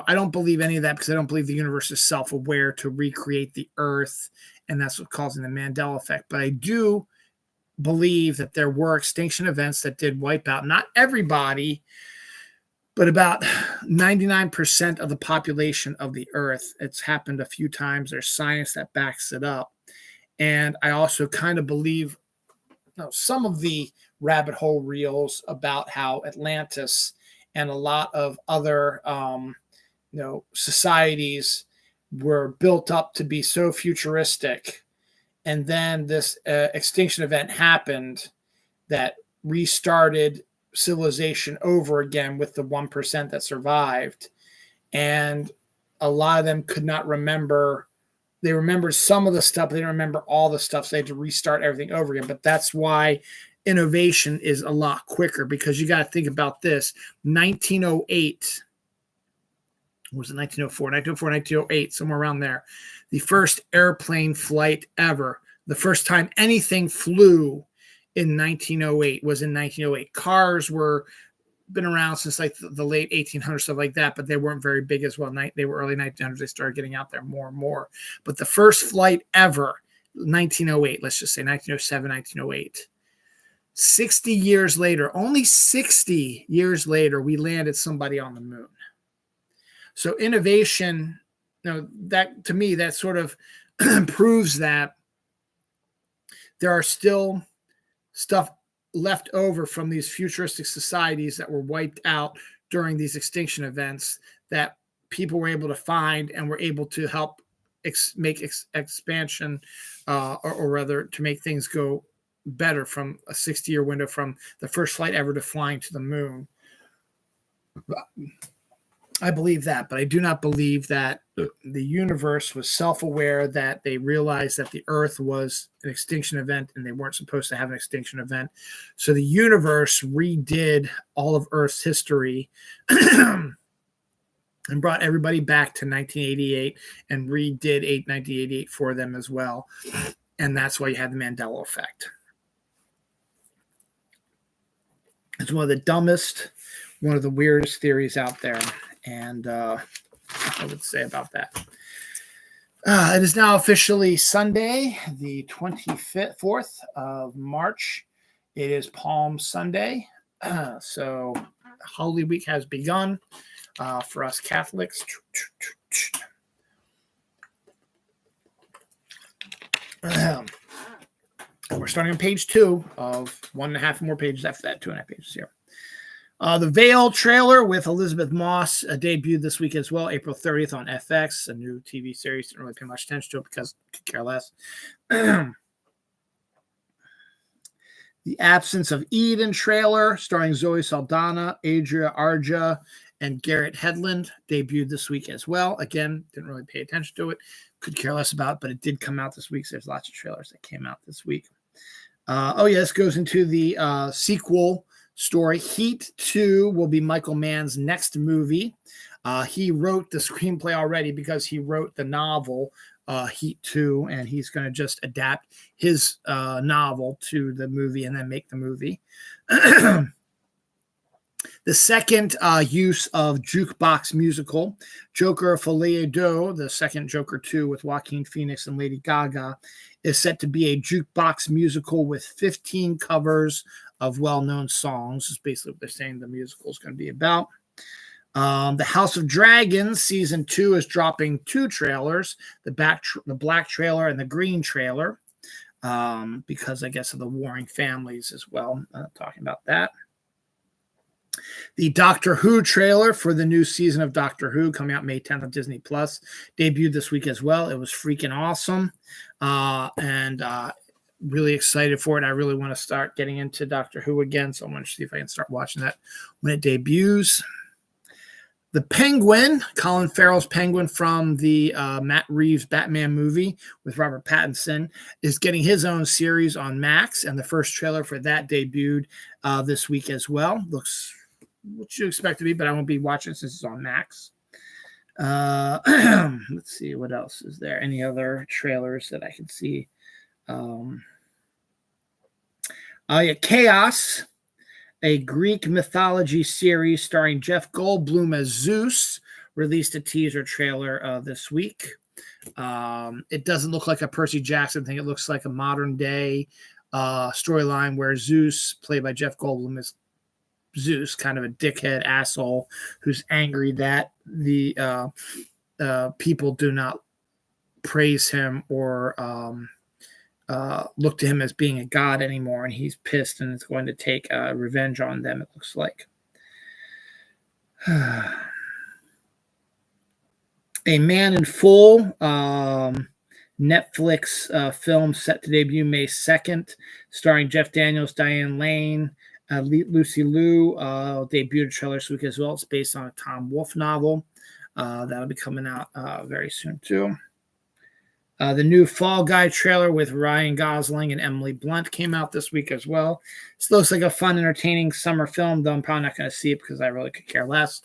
I don't believe any of that, because I don't believe the universe is self-aware to recreate the Earth, and that's what's causing the Mandela effect. But I do believe that there were extinction events that did wipe out, not everybody, but about 99% of the population of the Earth. It's happened a few times. There's science that backs it up. And I also kind of believe some of the rabbit hole reels about how Atlantis and a lot of other societies were built up to be so futuristic. And then this extinction event happened that restarted civilization over again with the 1% that survived. And a lot of them could not remember. They remembered some of the stuff, but they didn't remember all the stuff, so they had to restart everything over again. But that's why innovation is a lot quicker, because you got to think about this. 1908, was it 1904? 1904, 1908, somewhere around there. The first airplane flight ever. The first time anything flew in 1908 was in 1908. Cars were been around since like the late 1800s, stuff like that, but they weren't very big as well. They were early 1900s. They started getting out there more and more. But the first flight ever, 1908, let's just say 1907, 1908. 60 years later, only 60 years later, we landed somebody on the moon. So innovation, that to me, that sort of proves that there are still stuff left over from these futuristic societies that were wiped out during these extinction events that people were able to find and were able to help make expansion, or rather to make things go better from a 60-year window from the first flight ever to flying to the moon. I believe that, but I do not believe that the universe was self-aware, that they realized that the Earth was an extinction event and they weren't supposed to have an extinction event. So the universe redid all of Earth's history and brought everybody back to 1988 and redid 1988 for them as well. And that's why you had the Mandela effect. It's one of the dumbest, one of the weirdest theories out there. And I would say about that. It is now officially Sunday, the 24th of March. It is Palm Sunday. So Holy Week has begun for us Catholics. We're starting on page 2 of 1.5 more pages after that, 2.5 pages here. The Veil trailer with Elizabeth Moss debuted this week as well, April 30th on FX, a new TV series. Didn't really pay much attention to it because I could care less. The Absence of Eden trailer starring Zoe Saldana, Adria Arja, and Garrett Hedlund debuted this week as well. Again, didn't really pay attention to it. Could care less about it, but it did come out this week. So there's lots of trailers that came out this week. This goes into the sequel story. Heat 2 will be Michael Mann's next movie. He wrote the screenplay already because he wrote the novel Heat 2, and he's going to just adapt his novel to the movie and then make the movie. The second use of Jukebox musical, Joker Folie Deux, the second Joker 2 with Joaquin Phoenix and Lady Gaga, is set to be a jukebox musical with 15 covers of well-known songs. Is basically what they're saying the musical is going to be about. The House of Dragons season 2 is dropping 2 trailers, the black trailer and the green trailer, because I guess of the warring families as well. Talking about that. The Doctor Who trailer for the new season of Doctor Who coming out May 10th on Disney Plus debuted this week as well. It was freaking awesome. And really excited for it. I really want to start getting into Doctor Who again, so I'm going to see if I can start watching that when it debuts. The Penguin, Colin Farrell's Penguin from the Matt Reeves Batman movie with Robert Pattinson, is getting his own series on Max, and the first trailer for that debuted this week as well. Looks what you expect to be, but I won't be watching since it's on Max. Let's see, what else is there? Any other trailers that I can see? Chaos, a Greek mythology series starring Jeff Goldblum as Zeus, released a teaser trailer this week. It doesn't look like a Percy Jackson thing. It looks like a modern day storyline where Zeus, played by Jeff Goldblum, is Zeus, kind of a dickhead asshole who's angry that the people do not praise him or look to him as being a god anymore, and he's pissed and is going to take revenge on them, it looks like. A Man in Full Netflix film set to debut May 2nd, starring Jeff Daniels, Diane Lane, Lucy Liu, debuted a trailer this week as well. It's based on a Tom Wolfe novel. That'll be coming out very soon too. The new Fall Guy trailer with Ryan Gosling and Emily Blunt came out this week as well. This looks like a fun, entertaining summer film, though I'm probably not going to see it because I really could care less.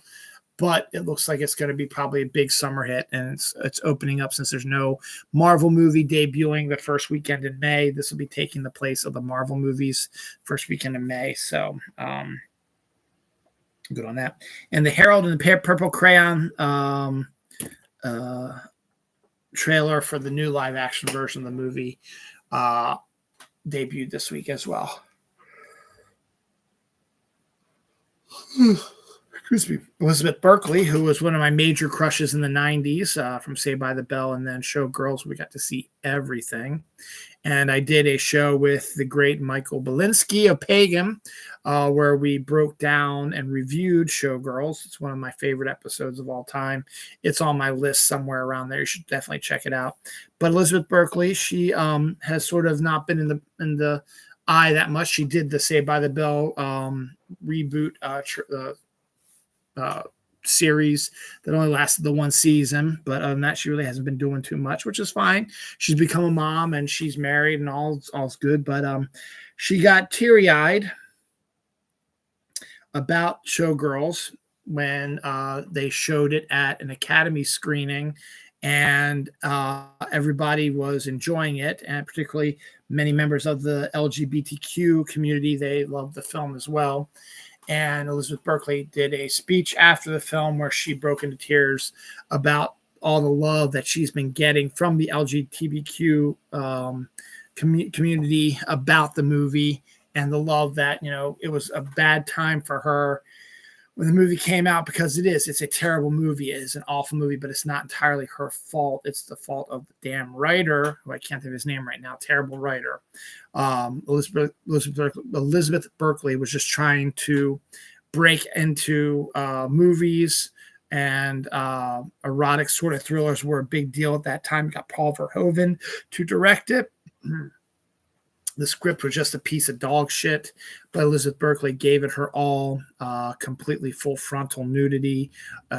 But it looks like it's going to be probably a big summer hit, and it's opening up since there's no Marvel movie debuting the first weekend in May. This will be taking the place of the Marvel movies first weekend in May. So good on that. And the Harold and the Purple Crayon trailer for the new live action version of the movie debuted this week as well. excuse me, Elizabeth Berkley, who was one of my major crushes in the 90s from Saved by the Bell and then Showgirls. We got to see everything. And I did a show with the great Michael Belinsky of Pagan, where we broke down and reviewed Showgirls. It's one of my favorite episodes of all time. It's on my list somewhere around there. You should definitely check it out. But Elizabeth Berkley, she has sort of not been in the eye that much. She did the Saved by the Bell reboot series that only lasted the one season, but other than that, she really hasn't been doing too much, which is fine. She's become a mom and she's married and all's good. But she got teary-eyed about Showgirls when they showed it at an Academy screening, and everybody was enjoying it, and particularly many members of the LGBTQ community. They loved the film as well. And Elizabeth Berkley did a speech after the film where she broke into tears about all the love that she's been getting from the LGBTQ community about the movie, and the love that, it was a bad time for her when the movie came out, because it's a terrible movie. It is an awful movie, but it's not entirely her fault. It's the fault of the damn writer, who I can't think of his name right now, terrible writer. Elizabeth Berkley was just trying to break into movies, and erotic sort of thrillers were a big deal at that time. We got Paul Verhoeven to direct it. The script was just a piece of dog shit, but Elizabeth Berkley gave it her all, completely full frontal nudity,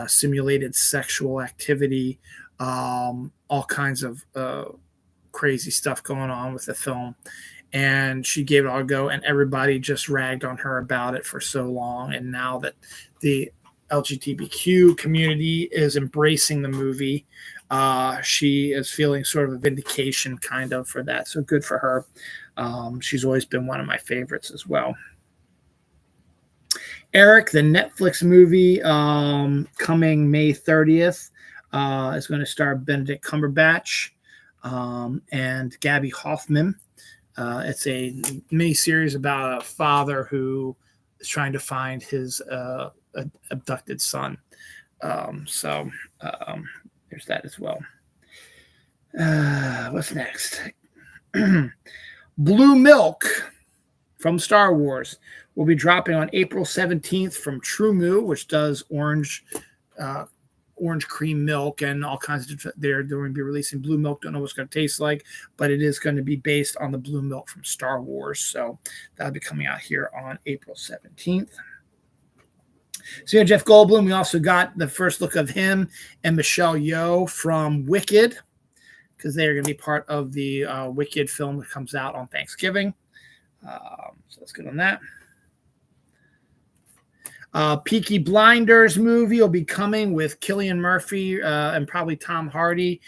simulated sexual activity, all kinds of crazy stuff going on with the film. And she gave it all a go, and everybody just ragged on her about it for so long. And now that the LGBTQ community is embracing the movie, she is feeling sort of a vindication kind of for that. So good for her. She's always been one of my favorites as well. Eric, the Netflix movie, coming May 30th, is going to star Benedict Cumberbatch and Gabby Hoffman. It's a miniseries about a father who is trying to find his abducted son. So there's that as well. What's next? Blue Milk from Star Wars will be dropping on April 17th from True Moo, which does orange cream milk and all kinds of different. They're going to be releasing blue milk. Don't know what it's going to taste like, but it is going to be based on the blue milk from Star Wars. So that'll be coming out here on April 17th. So yeah, Jeff Goldblum. We also got the first look of him and Michelle Yeoh from Wicked, because they are going to be part of the Wicked film that comes out on Thanksgiving. So that's good on that. Peaky Blinders movie will be coming with Cillian Murphy and probably Tom Hardy,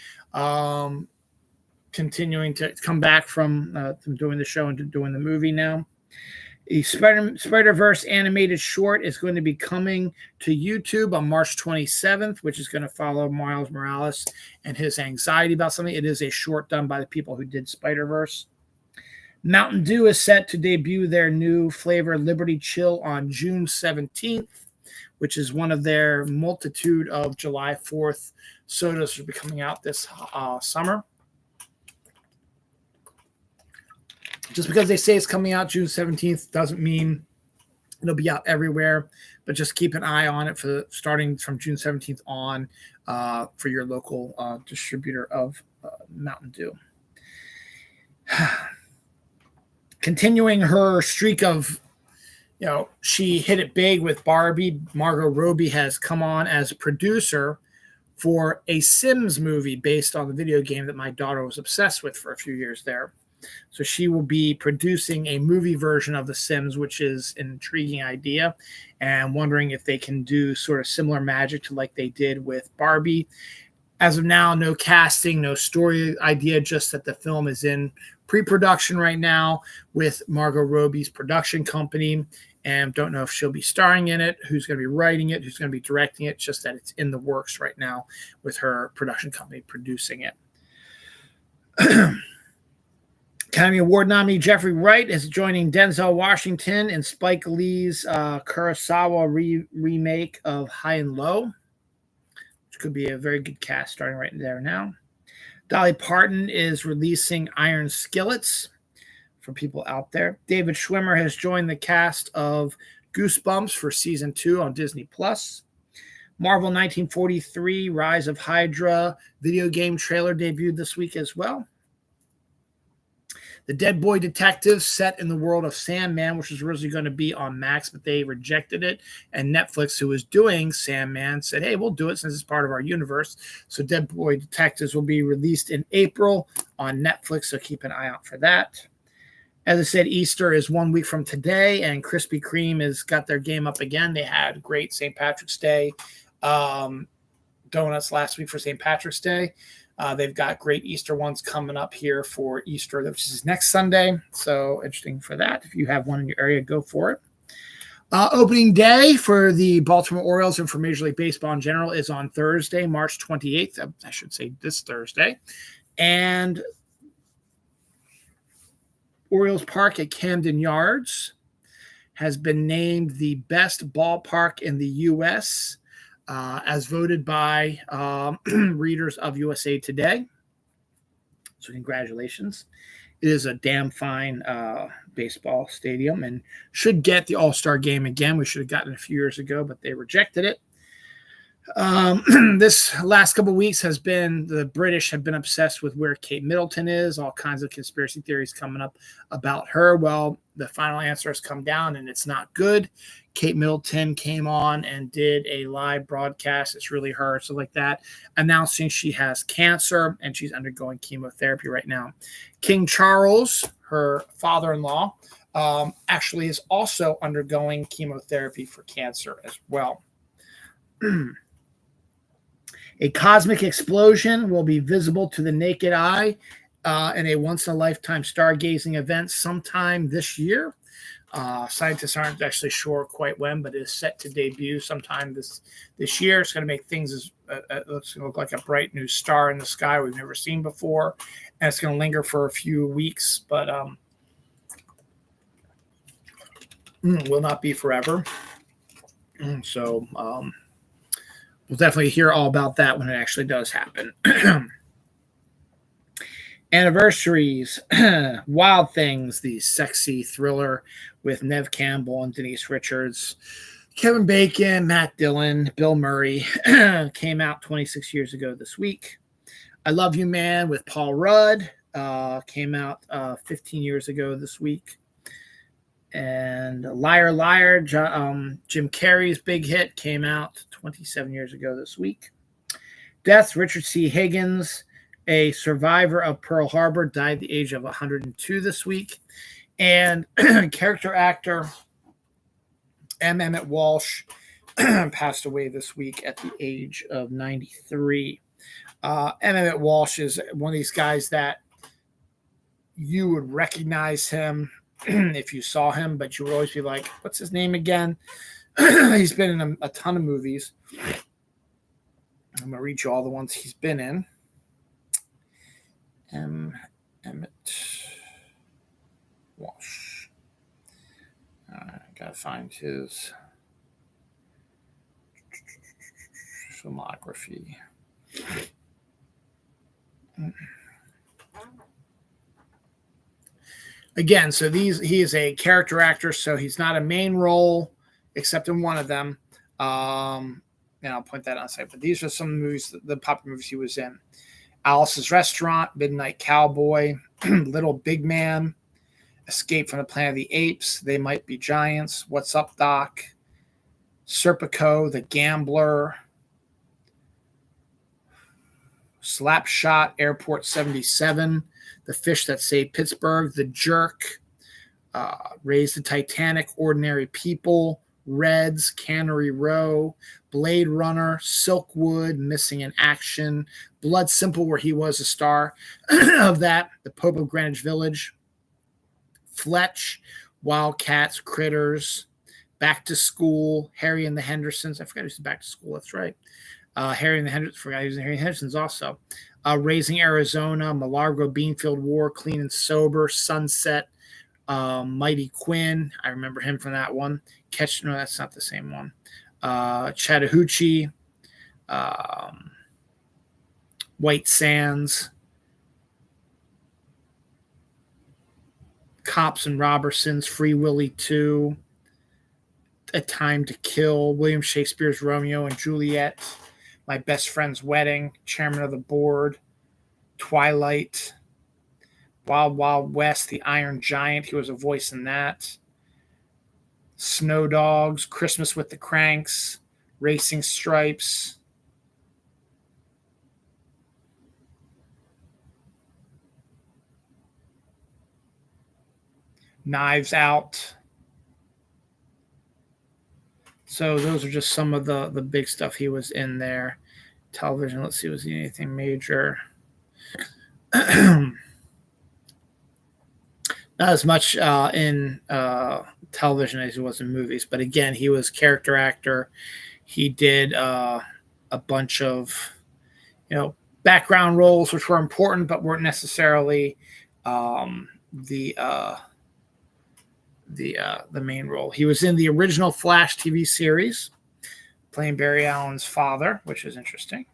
continuing to come back from doing the show into doing the movie now. A Spider-Verse animated short is going to be coming to YouTube on March 27th, which is going to follow Miles Morales and his anxiety about something. It is a short done by the people who did Spider-Verse. Mountain Dew is set to debut their new flavor, Liberty Chill, on June 17th, which is one of their multitude of July 4th sodas that will be coming out this summer. Just because they say it's coming out June 17th doesn't mean it'll be out everywhere, but just keep an eye on it for starting from June 17th on for your local distributor of Mountain Dew. Continuing her streak of, she hit it big with Barbie. Margot Robbie has come on as a producer for a Sims movie based on the video game that my daughter was obsessed with for a few years there. So she will be producing a movie version of The Sims, which is an intriguing idea, and wondering if they can do sort of similar magic to like they did with Barbie. As of now, no casting, no story idea, just that the film is in pre-production right now with Margot Robbie's production company, and don't know if she'll be starring in it, who's going to be writing it, who's going to be directing it, just that it's in the works right now with her production company producing it. Academy Award nominee Jeffrey Wright is joining Denzel Washington in Spike Lee's Kurosawa remake of High and Low, which could be a very good cast starting right there now. Dolly Parton is releasing Iron Skillets for people out there. David Schwimmer has joined the cast of Goosebumps for season 2 on Disney+. Marvel 1943 Rise of Hydra video game trailer debuted this week as well. The Dead Boy Detective set in the world of Sandman, which was originally going to be on Max, but they rejected it. And Netflix, who was doing Sandman, said, hey, we'll do it since it's part of our universe. So Dead Boy Detectives will be released in April on Netflix, so keep an eye out for that. As I said, Easter is 1 week from today, and Krispy Kreme has got their game up again. They had great St. Patrick's Day donuts last week for St. Patrick's Day. They've got great Easter ones coming up here for Easter, which is next Sunday. So interesting for that. If you have one in your area, go for it. Opening day for the Baltimore Orioles and for Major League Baseball in general is on Thursday, March 28th. I should say this Thursday. And Orioles Park at Camden Yards has been named the best ballpark in the U.S., as voted by readers of USA Today. So congratulations. It is a damn fine baseball stadium and should get the All-Star game again. We should have gotten it a few years ago, but they rejected it. This last couple of weeks has been, the British have been obsessed with where Kate Middleton is, all kinds of conspiracy theories coming up about her. Well, the final answer has come down and it's not good. Kate Middleton came on and did a live broadcast. It's really her, so like that, announcing she has cancer and she's undergoing chemotherapy right now. King Charles, her father-in-law, actually is also undergoing chemotherapy for cancer as well. A cosmic explosion will be visible to the naked eye in a once-in-a-lifetime stargazing event sometime this year. Scientists aren't actually sure quite when, but it is set to debut sometime this year. It's going to make things looks going to look like a bright new star in the sky we've never seen before, and it's going to linger for a few weeks, but will not be forever. So we'll definitely hear all about that when it actually does happen. Anniversaries, Wild Things, the sexy thriller with Neve Campbell and Denise Richards. Kevin Bacon, Matt Dillon, Bill Murray came out 26 years ago this week. I Love You Man with Paul Rudd came out 15 years ago this week. And Liar Liar, Jim Carrey's big hit, came out 27 years ago this week. Deaths, Richard C. Higgins, a survivor of Pearl Harbor, died at the age of 102 this week. And character actor M. Emmett Walsh passed away this week at the age of 93. M. Emmett Walsh is one of these guys that you would recognize him if you saw him, but you would always be like, what's his name again? He's been in a ton of movies. I'm going to read you all the ones he's been in. Emmett Walsh. Gotta find his filmography. Again, so he is a character actor, so he's not a main role except in one of them. And I'll point that out side. But these are some movies, the popular movies he was in. Alice's Restaurant, Midnight Cowboy, Little Big Man, Escape from the Planet of the Apes, They Might Be Giants, What's Up, Doc, Serpico, The Gambler, Slapshot, Airport 77, The Fish That Saved Pittsburgh, The Jerk, Raise the Titanic, Ordinary People, Reds, Cannery Row, Blade Runner, Silkwood, Missing in Action, Blood Simple, where he was a star of that, The Pope of Greenwich Village, Fletch, Wildcats, Critters, Back to School, Harry and the Hendersons. I forgot he was Back to School. That's right. Harry and the Hendersons. Forgot he was in Harry and the Hendersons also. Raising Arizona, Milagro, Beanfield War, Clean and Sober, Sunset, Mighty Quinn. I remember him from that one. No, that's not the same one. Chattahoochee, White Sands, Cops and Robertsons, Free Willy 2, A Time to Kill, William Shakespeare's Romeo and Juliet, My Best Friend's Wedding, Chairman of the Board, Twilight, Wild Wild West, The Iron Giant. He was a voice in that. Snow Dogs, Christmas with the Cranks, Racing Stripes. Knives Out. So those are just some of the big stuff he was in there. Television, let's see, was he anything major? Not as much in television as he was in movies, but again, he was character actor. He did a bunch of, background roles which were important but weren't necessarily the main role. He was in the original Flash TV series, playing Barry Allen's father, which is interesting.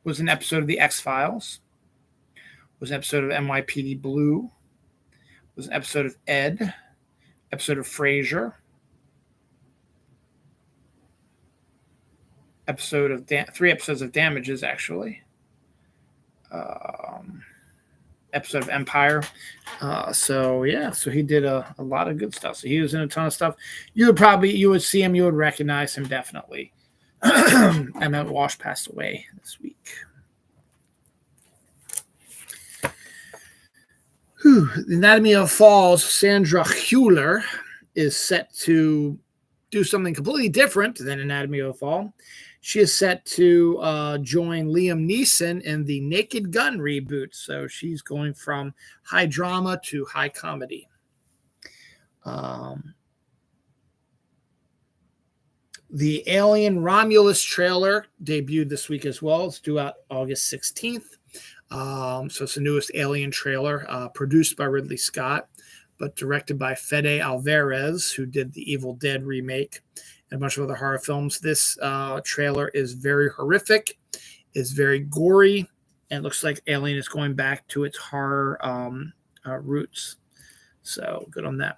Was an episode of The X-Files. Was an episode of NYPD Blue. Was an episode of Ed. Episode of Frasier. Episode of 3 episodes of Damages, actually. Episode of Empire. So he did a lot of good stuff. So he was in a ton of stuff. You would see him, you would recognize him definitely. Emmett Walsh passed away this week. The Anatomy of Falls, Sandra Hüller is set to do something completely different than Anatomy of a Fall. She is set to join Liam Neeson in the Naked Gun reboot. So she's going from high drama to high comedy. The Alien Romulus trailer debuted this week as well. It's due out August 16th. So it's the newest Alien trailer, produced by Ridley Scott, but directed by Fede Alvarez, who did the Evil Dead remake and a bunch of other horror films. This trailer is very horrific, is very gory, and it looks like Alien is going back to its horror roots. So good on that.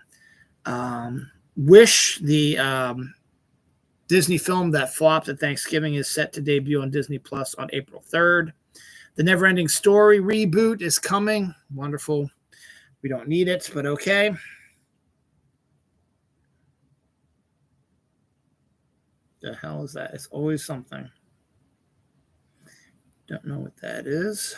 Wish, the Disney film that flopped at Thanksgiving, is set to debut on Disney Plus on April 3rd. The Neverending Story reboot is coming. Wonderful. We don't need it, but okay. The hell is that? It's always something. Don't know what that is.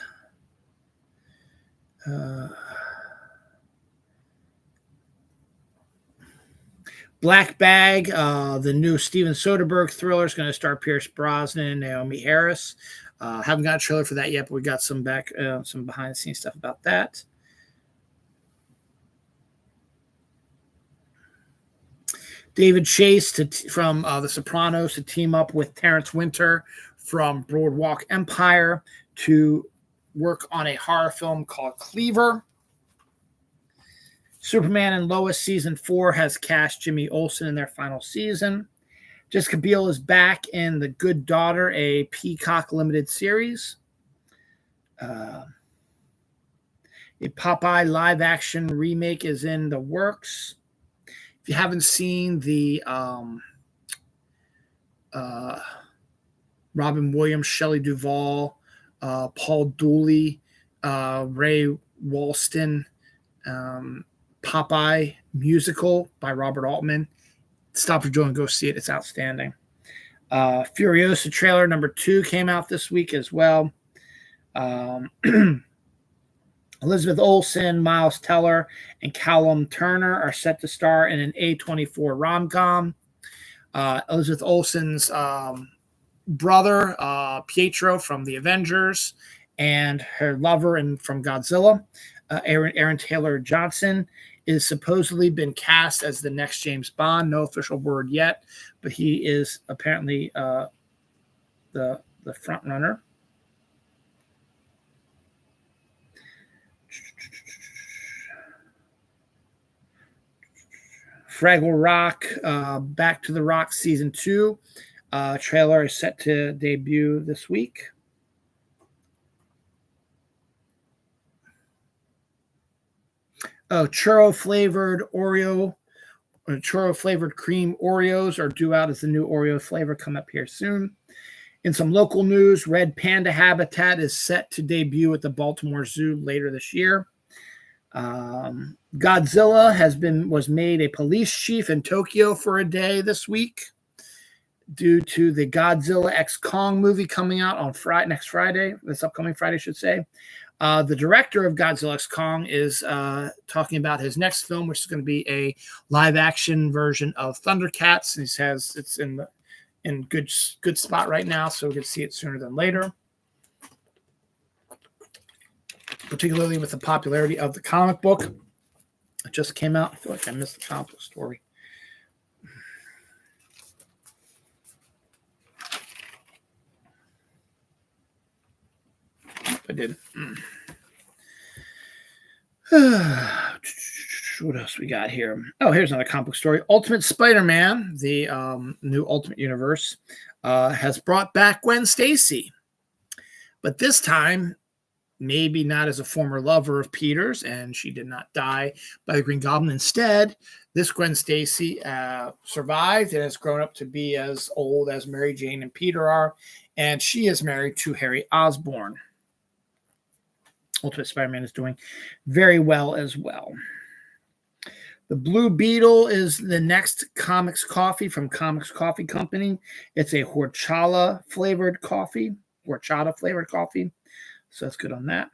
Black Bag, the new Steven Soderbergh thriller, is going to star Pierce Brosnan and Naomi Harris. Haven't got a trailer for that yet, but we got some behind the scenes stuff about that. David Chase from The Sopranos to team up with Terrence Winter from Boardwalk Empire to work on a horror film called Cleaver. Superman and Lois Season 4 has cast Jimmy Olsen in their final season. Jessica Biel is back in The Good Daughter, a Peacock limited series. A Popeye live-action remake is in the works. If you haven't seen the Robin Williams, Shelley Duvall, Paul Dooley, Ray Walston, Popeye musical by Robert Altman, stop your joy and go see it. It's outstanding. Furiosa trailer number 2 came out this week as well. Elizabeth Olsen, Miles Teller, and Callum Turner are set to star in an A24 rom-com. Elizabeth Olsen's brother, Pietro from the Avengers, and her lover from Godzilla, Aaron Taylor Johnson, is supposedly been cast as the next James Bond. No official word yet, but he is apparently the the front runner. Fraggle Rock, Back to the Rock Season 2. Trailer is set to debut this week. Churro flavored cream Oreos are due out as the new Oreo flavor come up here soon. In some local news, Red Panda Habitat is set to debut at the Baltimore Zoo later this year. Godzilla was made a police chief in Tokyo for a day this week due to the Godzilla X Kong movie coming out on this upcoming Friday, I should say. The director of Godzilla X Kong is talking about his next film, which is going to be a live-action version of Thundercats. It's in good spot right now, so we can see it sooner than later. Particularly with the popularity of the comic book. It just came out. I feel like I missed the comic book story. I didn't. What else we got here? Oh, here's another comic book story. Ultimate Spider-Man, the new Ultimate Universe, has brought back Gwen Stacy. But this time, maybe not as a former lover of Peter's, and she did not die by the Green Goblin. Instead, this Gwen Stacy survived and has grown up to be as old as Mary Jane and Peter are, and she is married to Harry Osborn. Ultimate Spider-Man is doing very well as well. The Blue Beetle is the next Comics Coffee from Comics Coffee Company. It's a horchata flavored coffee. So that's good on that.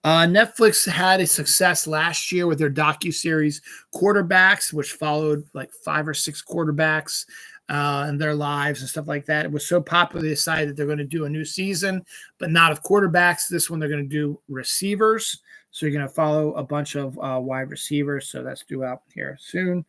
Netflix had a success last year with their docuseries Quarterbacks, which followed like 5 or 6 quarterbacks and their lives and stuff like that. It was so popular they decided that they're going to do a new season, but not of quarterbacks. This one they're going to do receivers. So you're going to follow a bunch of wide receivers. So that's due out here soon.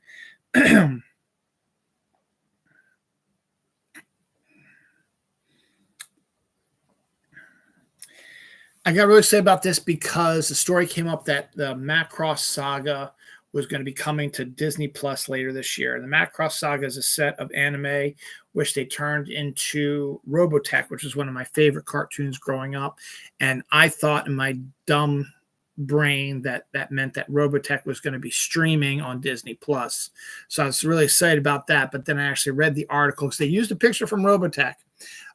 I got really excited about this because the story came up that the Macross Saga was going to be coming to Disney Plus later this year. The Macross Saga is a set of anime which they turned into Robotech, which was one of my favorite cartoons growing up. And I thought in my dumb brain that meant that Robotech was going to be streaming on Disney Plus. So I was really excited about that. But then I actually read the article because they used a picture from Robotech.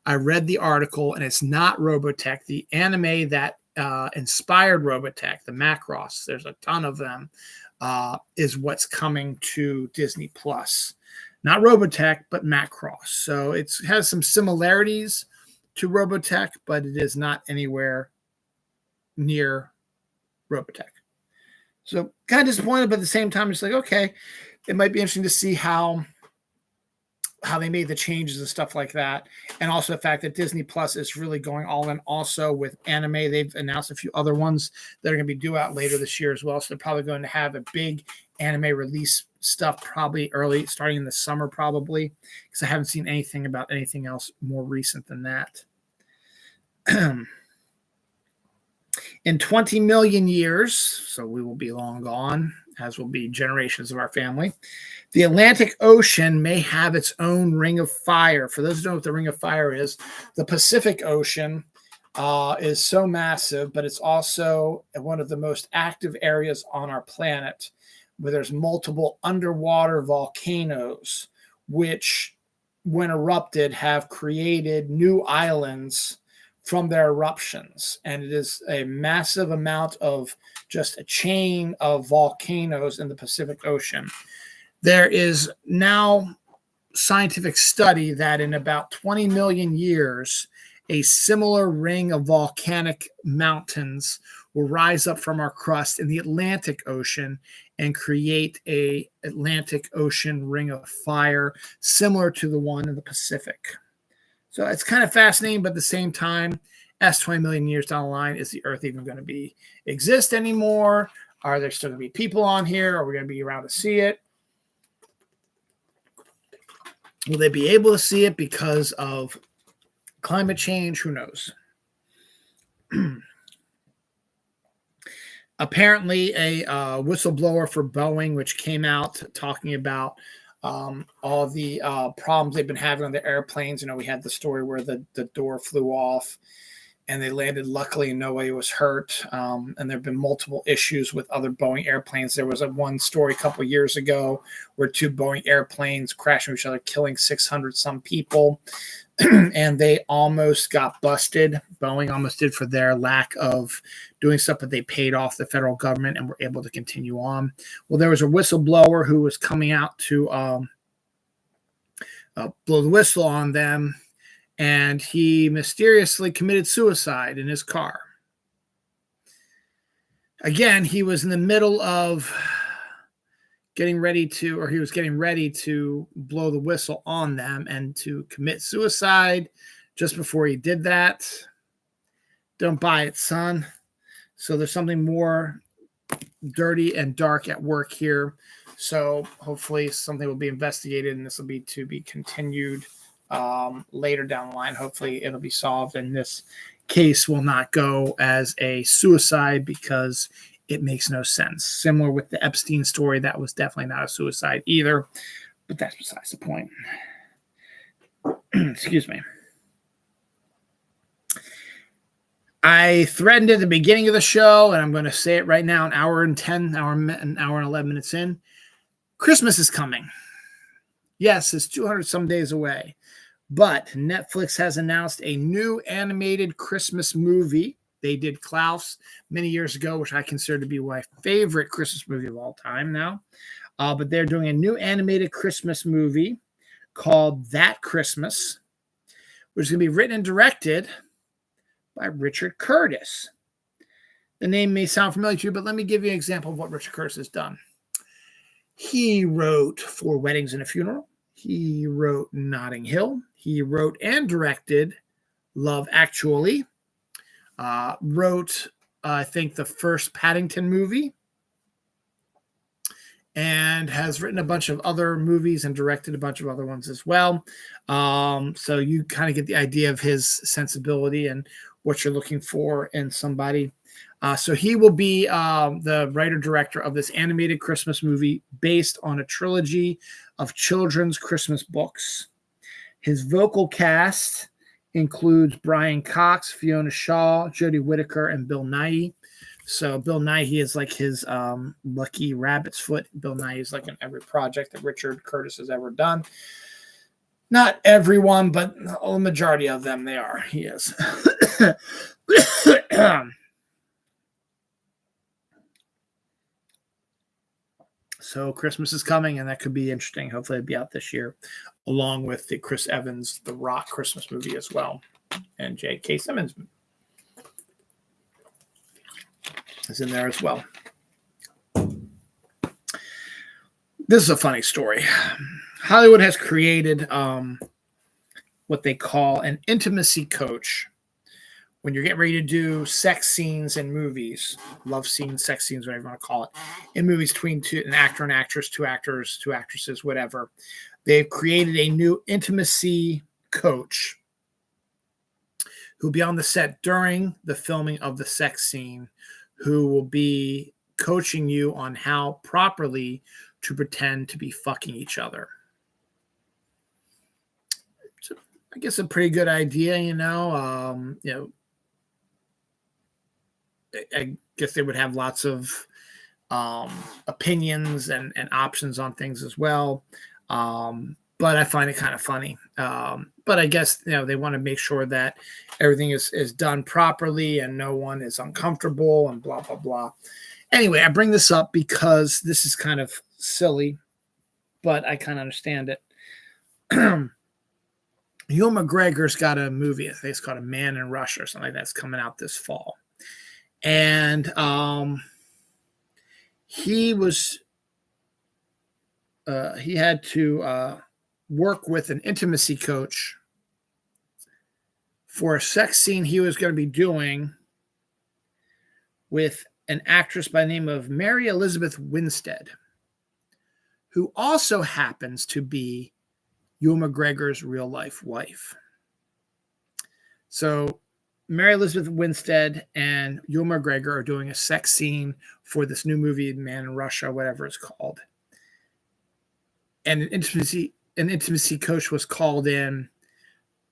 I read the article, and it's not Robotech. The anime that inspired Robotech, the Macross, there's a ton of them, is what's coming to Disney Plus. Not Robotech, but Macross. So it has some similarities to Robotech, but it is not anywhere near Robotech. So kind of disappointed, but at the same time, it's like, okay, it might be interesting to see how they made the changes and stuff like that. And also the fact that Disney Plus is really going all in also with anime. They've announced a few other ones that are going to be due out later this year as well. So they're probably going to have a big anime release stuff probably early, starting in the summer probably, because I haven't seen anything about anything else more recent than that. In 20 million years, so we will be long gone, as will be generations of our family, the Atlantic Ocean may have its own ring of fire. For those who don't know what the ring of fire is, the Pacific Ocean is so massive, but it's also one of the most active areas on our planet, where there's multiple underwater volcanoes, which, when erupted, have created new islands from their eruptions. And it is a massive amount of just a chain of volcanoes in the Pacific Ocean. There is now scientific study that in about 20 million years, a similar ring of volcanic mountains will rise up from our crust in the Atlantic Ocean and create a Atlantic Ocean ring of fire similar to the one in the Pacific. So it's kind of fascinating, but at the same time, as 20 million years down the line, is the Earth even going to exist anymore? Are there still going to be people on here? Are we going to be around to see it? Will they be able to see it because of Climate change, who knows? Apparently, a whistleblower for Boeing, which came out talking about all the problems they've been having on the airplanes. We had the story where the door flew off and they landed. Luckily, nobody was hurt. And there have been multiple issues with other Boeing airplanes. There was one story a couple of years ago where 2 Boeing airplanes crashed into each other, killing 600 some people. And they almost got busted. Boeing almost did, for their lack of doing stuff, but they paid off the federal government and were able to continue on. Well, there was a whistleblower who was coming out to blow the whistle on them, and he mysteriously committed suicide in his car. Again, he was in the middle of getting ready to blow the whistle on them and to commit suicide just before he did that. Don't buy it, son. So there's something more dirty and dark at work here. So hopefully something will be investigated, and this will be to be continued later down the line. Hopefully it'll be solved, and this case will not go as a suicide because it makes no sense. Similar with the Epstein story, that was definitely not a suicide either, but that's besides the point. Excuse me. I threatened at the beginning of the show, and I'm going to say it right now, an hour and 11 minutes in. Christmas is coming. Yes, it's 200 some days away, but Netflix has announced a new animated Christmas movie. They did Klaus many years ago, which I consider to be my favorite Christmas movie of all time now. But they're doing a new animated Christmas movie called That Christmas, which is going to be written and directed by Richard Curtis. The name may sound familiar to you, but let me give you an example of what Richard Curtis has done. He wrote 4 Weddings and a Funeral. He wrote Notting Hill. He wrote and directed Love Actually. Wrote, I think, the first Paddington movie, and has written a bunch of other movies and directed a bunch of other ones as well. So you kind of get the idea of his sensibility and what you're looking for in somebody. So he will be the writer-director of this animated Christmas movie based on a trilogy of children's Christmas books. His vocal cast includes Brian Cox, Fiona Shaw, Jodie Whittaker, and Bill Nighy. So Bill Nighy is like his lucky rabbit's foot. Bill Nighy is like in every project that Richard Curtis has ever done. Not everyone, but a majority of them they are. He is. So Christmas is coming, and that could be interesting. Hopefully it'll be out this year, along with the Chris Evans, The Rock Christmas movie as well, and J.K. Simmons is in there as well. This is a funny story. Hollywood has created what they call an intimacy coach. When you're getting ready to do sex scenes in movies, love scenes, sex scenes, whatever you want to call it, in movies between an actor and actress, 2 actors, 2 actresses, whatever, they've created a new intimacy coach who'll be on the set during the filming of the sex scene, who will be coaching you on how properly to pretend to be fucking each other. So I guess a pretty good idea, I guess they would have lots of opinions and options on things as well. But I find it kind of funny. But I guess, they want to make sure that everything is done properly and no one is uncomfortable and blah, blah, blah. Anyway, I bring this up because this is kind of silly, but I kind of understand it. Ewan McGregor's got a movie, I think it's called A Man in Russia or something like that's coming out this fall. And he had to work with an intimacy coach for a sex scene he was going to be doing with an actress by the name of Mary Elizabeth Winstead, who also happens to be Ewan McGregor's real life wife. So Mary Elizabeth Winstead and Ewan McGregor are doing a sex scene for this new movie, Man in Russia, whatever it's called. And an intimacy coach was called in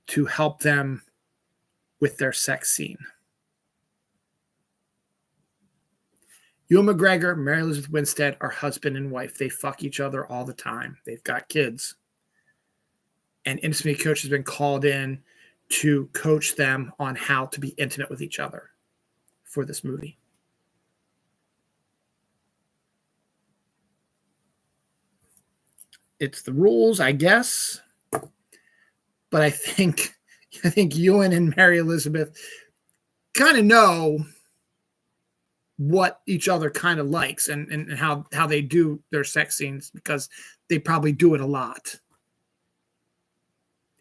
to help them with their sex scene. Ewan McGregor, Mary Elizabeth Winstead are husband and wife. They fuck each other all the time. They've got kids. And intimacy coach has been called in to coach them on how to be intimate with each other for this movie. It's the rules, I guess. But I think Ewan and Mary Elizabeth kind of know what each other kind of likes and how they do their sex scenes, because they probably do it a lot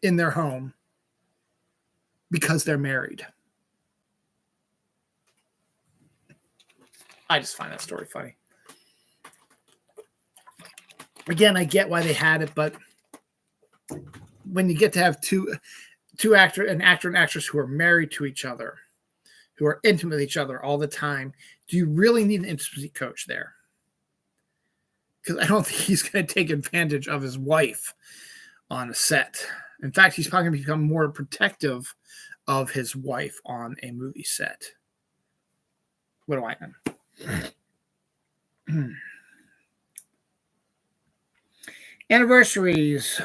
in their home because they're married. I just find that story funny. Again, I get why they had it, but when you get to have an actor and actress who are married to each other, who are intimate with each other all the time, do you really need an intimacy coach there? Because I don't think he's going to take advantage of his wife on a set. In fact, he's probably going to become more protective of his wife on a movie set. What do I know? Anniversaries.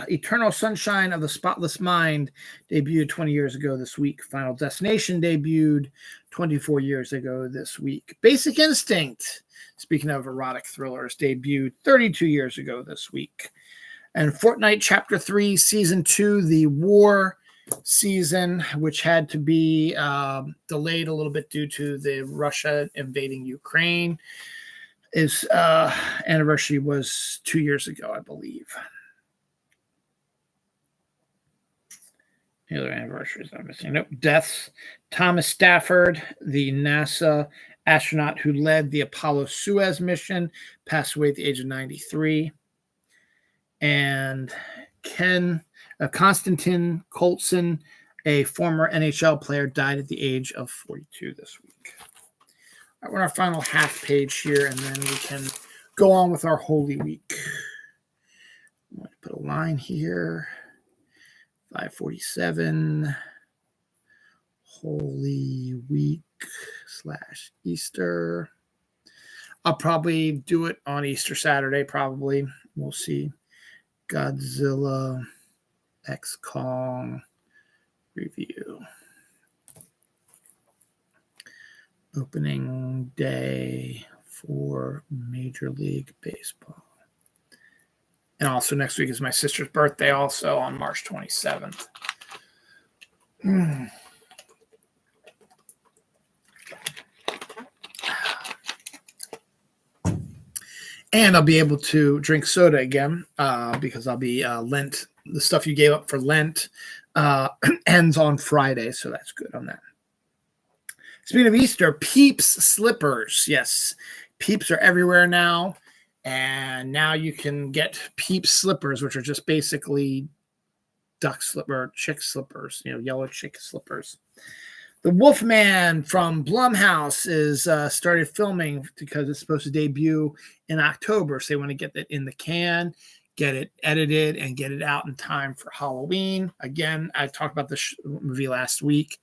Eternal Sunshine of the Spotless Mind debuted 20 years ago this week. Final Destination debuted 24 years ago this week. Basic Instinct, speaking of erotic thrillers, debuted 32 years ago this week. And Fortnite Chapter 3, Season 2, the war season, which had to be delayed a little bit due to the Russia invading Ukraine. His anniversary was 2 years ago, I believe. The other anniversaries I'm missing. Nope. Deaths. Thomas Stafford, the NASA astronaut who led the Apollo Suez mission, passed away at the age of 93. And Konstantin Koltsin, a former NHL player, died at the age of 42 this week. All right, we're on our final half page here, and then we can go on with our Holy Week. I'm going to put a line here. 547. Holy Week / Easter. I'll probably do it on Easter Saturday, probably. We'll see. Godzilla X Kong review. Opening day for Major League Baseball. And also next week is my sister's birthday, also on March 27th. And I'll be able to drink soda again because I'll be Lent. The stuff you gave up for Lent ends on Friday, so that's good on that. Speaking of Easter, Peeps slippers. Yes, Peeps are everywhere now. And now you can get Peeps slippers, which are just basically duck slipper, chick slippers, yellow chick slippers. The Wolfman from Blumhouse is started filming because it's supposed to debut in October. So they want to get that in the can, get it edited, and get it out in time for Halloween. Again, I talked about this movie last week.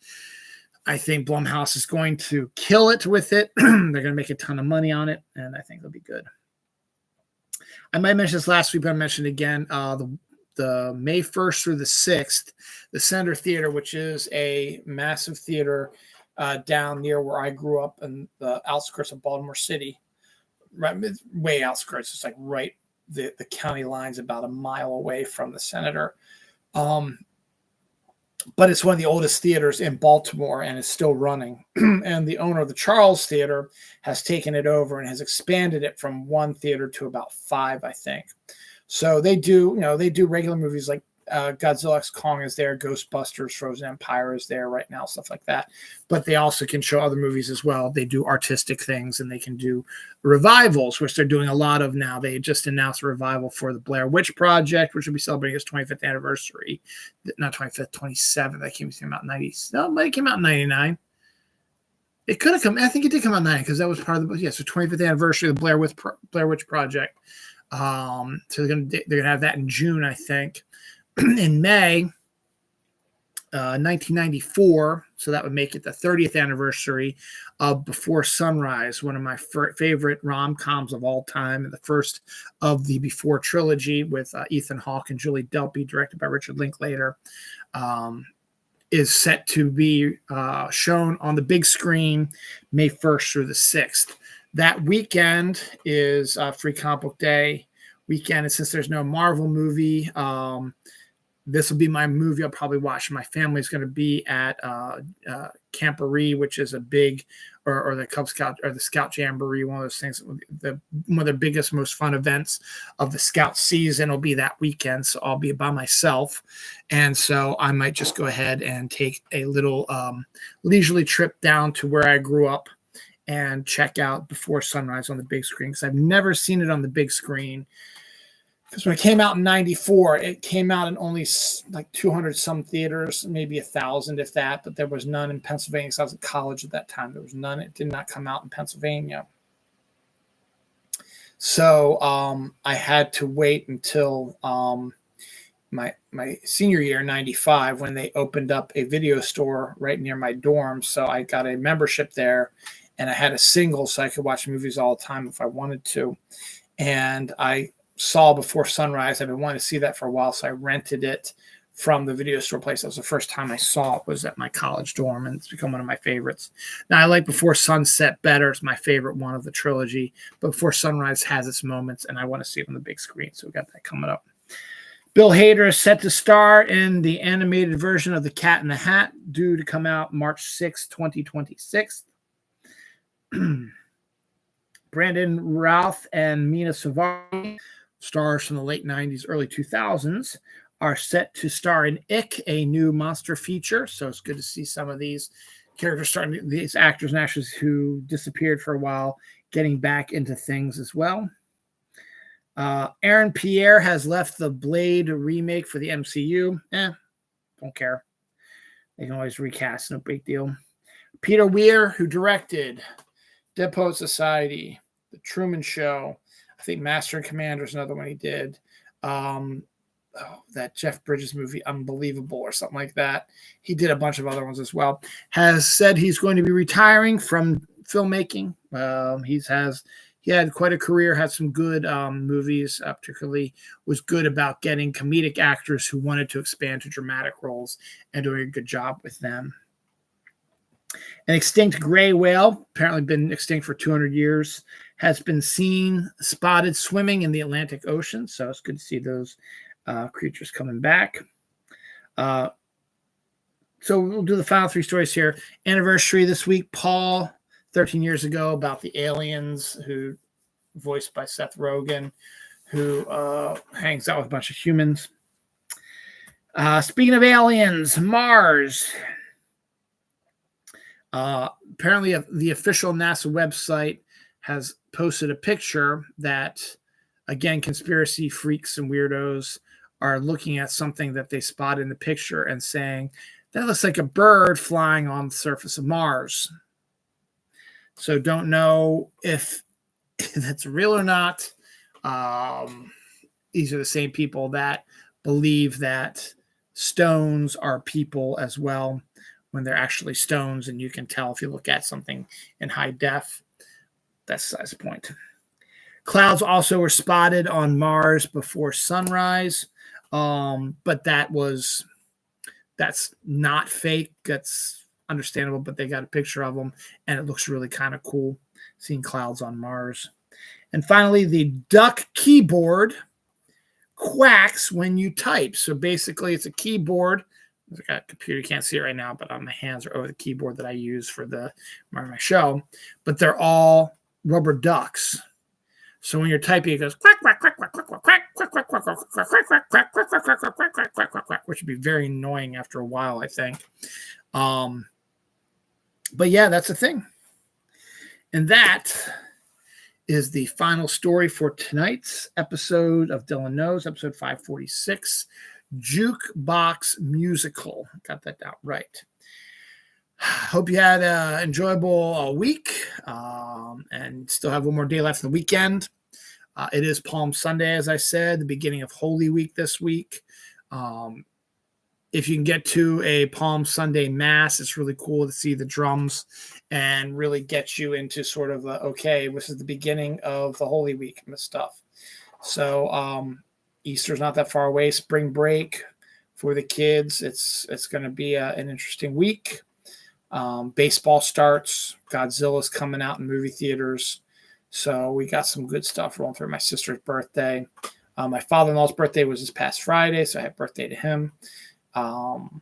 I think Blumhouse is going to kill it with it. They're going to make a ton of money on it, and I think they'll be good. I might mention this last week, but I mentioned again, the May 1st through the 6th, the Center Theater, which is a massive theater down near where I grew up in the outskirts of Baltimore City, right, way outskirts. It's like right, the county line's about a mile away from the Senator. But it's one of the oldest theaters in Baltimore and is still running. And the owner of the Charles Theater has taken it over and has expanded it from one theater to about 5, I think. So they do regular movies like Godzilla X Kong is there, Ghostbusters, Frozen Empire is there right now, stuff like that. But they also can show other movies as well. They do artistic things, and they can do revivals, which they're doing a lot of now. They just announced a revival for the Blair Witch Project, which will be celebrating its 25th anniversary. Not 25th, 27th. That came out in 90. No, it came out in 99. It could have come. I think it did come out in 90 because that was part of the. Yeah, so 25th anniversary of the Blair Witch Project. So they're gonna have that in June, I think. In May 1994, so that would make it the 30th anniversary of Before Sunrise, one of my favorite rom-coms of all time, and the first of the Before trilogy with Ethan Hawke and Julie Delpy, directed by Richard Linklater, is set to be shown on the big screen May 1st through the 6th. That weekend is Free Comic Book Day weekend, and since there's no Marvel movie, this will be my movie I'll probably watch. My family's going to be at Camporee, which is a big, or the Cub Scout or the Scout Jamboree, one of those things. One of the biggest, most fun events of the Scout season will be that weekend. So I'll be by myself, and so I might just go ahead and take a little leisurely trip down to where I grew up and check out Before Sunrise on the big screen, because I've never seen it on the big screen. Because when it came out in 94, it came out in only like 200 some theaters, maybe 1,000 if that, but there was none in Pennsylvania. So I was at college at that time. There was none. It did not come out in Pennsylvania. So I had to wait until my senior year, 95, when they opened up a video store right near my dorm. So I got a membership there, and I had a single so I could watch movies all the time if I wanted to. And I saw Before Sunrise. I've been wanting to see that for a while, so I rented it from the video store place. That was the first time I saw it, was at my college dorm, and it's become one of my favorites. Now, I like Before Sunset better. It's my favorite one of the trilogy, but Before Sunrise has its moments, and I want to see it on the big screen, so we got that coming up. Bill Hader is set to star in the animated version of The Cat in the Hat, due to come out March 6, 2026. Brandon Routh and Mina Suvari, stars from the late 90s, early 2000s, are set to star in Ick, a new monster feature. So it's good to see some of these characters these actors and actresses who disappeared for a while, getting back into things as well. Aaron Pierre has left the Blade remake for the MCU. Don't care. They can always recast, no big deal. Peter Weir, who directed Dead Poet Society, The Truman Show, I think Master and Commander is another one he did. That Jeff Bridges movie, Unbelievable, or something like that. He did a bunch of other ones as well. Has said he's going to be retiring from filmmaking. He had quite a career, had some good movies, particularly was good about getting comedic actors who wanted to expand to dramatic roles and doing a good job with them. An extinct gray whale, apparently been extinct for 200 years, has been spotted swimming in the Atlantic Ocean. So it's good to see those creatures coming back. So we'll do the final three stories here. Anniversary this week, Paul, 13 years ago, about the aliens, who voiced by Seth Rogen, who hangs out with a bunch of humans. Speaking of aliens, Mars. Apparently the official NASA website has posted a picture that, again, conspiracy freaks and weirdos are looking at something that they spot in the picture and saying, that looks like a bird flying on the surface of Mars. So don't know if that's real or not. These are the same people that believe that stones are people as well, when they're actually stones, and you can tell if you look at something in high def. That's the size point. Clouds also were spotted on Mars before sunrise, but that's not fake. That's understandable, but they got a picture of them, and it looks really kind of cool seeing clouds on Mars. And finally, the duck keyboard quacks when you type. So basically, it's a keyboard. I've got a computer, you can't see it right now, but my hands are over the keyboard that I use for my show. But they're all rubber ducks. So when you're typing, it goes quack, quack, quack, quack, quack, quack, quack, quack, which would be very annoying after a while, I think. But yeah, that's the thing. And that is the final story for tonight's episode of Dylan Knows, episode 546, Jukebox Musical. Got that out right. Hope you had an enjoyable week and still have one more day left in the weekend. It is Palm Sunday, as I said, the beginning of Holy Week this week. If you can get to a Palm Sunday Mass, it's really cool to see the drums and really get you into sort of, okay, this is the beginning of the Holy Week and stuff. So Easter's not that far away. Spring break for the kids. It's going to be an interesting week. Baseball starts. Godzilla's coming out in movie theaters. So we got some good stuff rolling through. My sister's birthday. My father-in-law's birthday was this past Friday, so I had birthday to him. And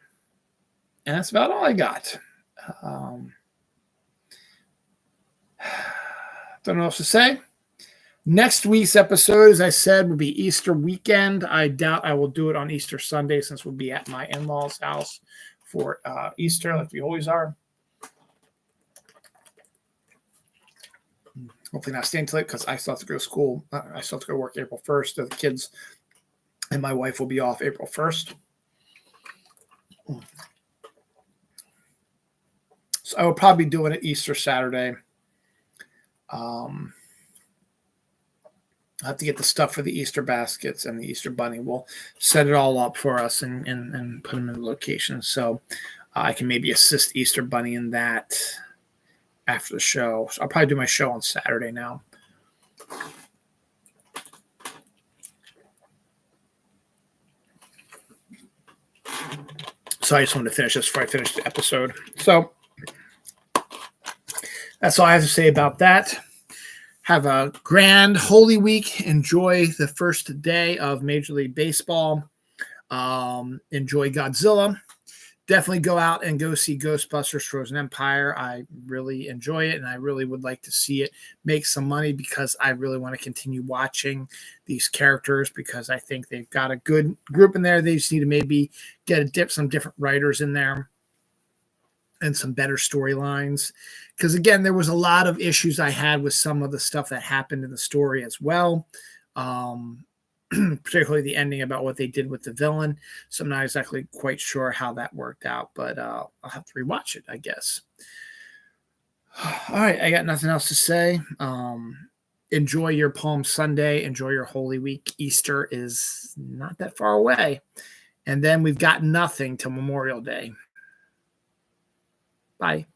that's about all I got. Don't know what else to say. Next week's episode, as I said, will be Easter weekend. I doubt I will do it on Easter Sunday since we'll be at my in-laws' house for Easter, like we always are. Hopefully not staying till late because I still have to go to school. I still have to go work April 1st. The kids and my wife will be off April 1st. So I will probably be doing it Easter Saturday. I'll have to get the stuff for the Easter baskets and the Easter bunny. We'll set it all up for us and put them in the location. So I can maybe assist Easter bunny in that after the show. So I'll probably do my show on Saturday now. So I just wanted to finish this before I finish the episode. So that's all I have to say about that. Have a grand Holy Week. Enjoy the first day of Major League Baseball. Enjoy Godzilla. Definitely go out and go see Ghostbusters Frozen Empire. I really enjoy it, and I really would like to see it make some money because I really want to continue watching these characters because I think they've got a good group in there. They just need to maybe get some different writers in there and some better storylines. Because, again, there was a lot of issues I had with some of the stuff that happened in the story as well. Particularly the ending about what they did with the villain. So I'm not exactly quite sure how that worked out, but I'll have to rewatch it, I guess. All right, I got nothing else to say. Enjoy your Palm Sunday. Enjoy your Holy Week. Easter is not that far away. And then we've got nothing till Memorial Day. Bye.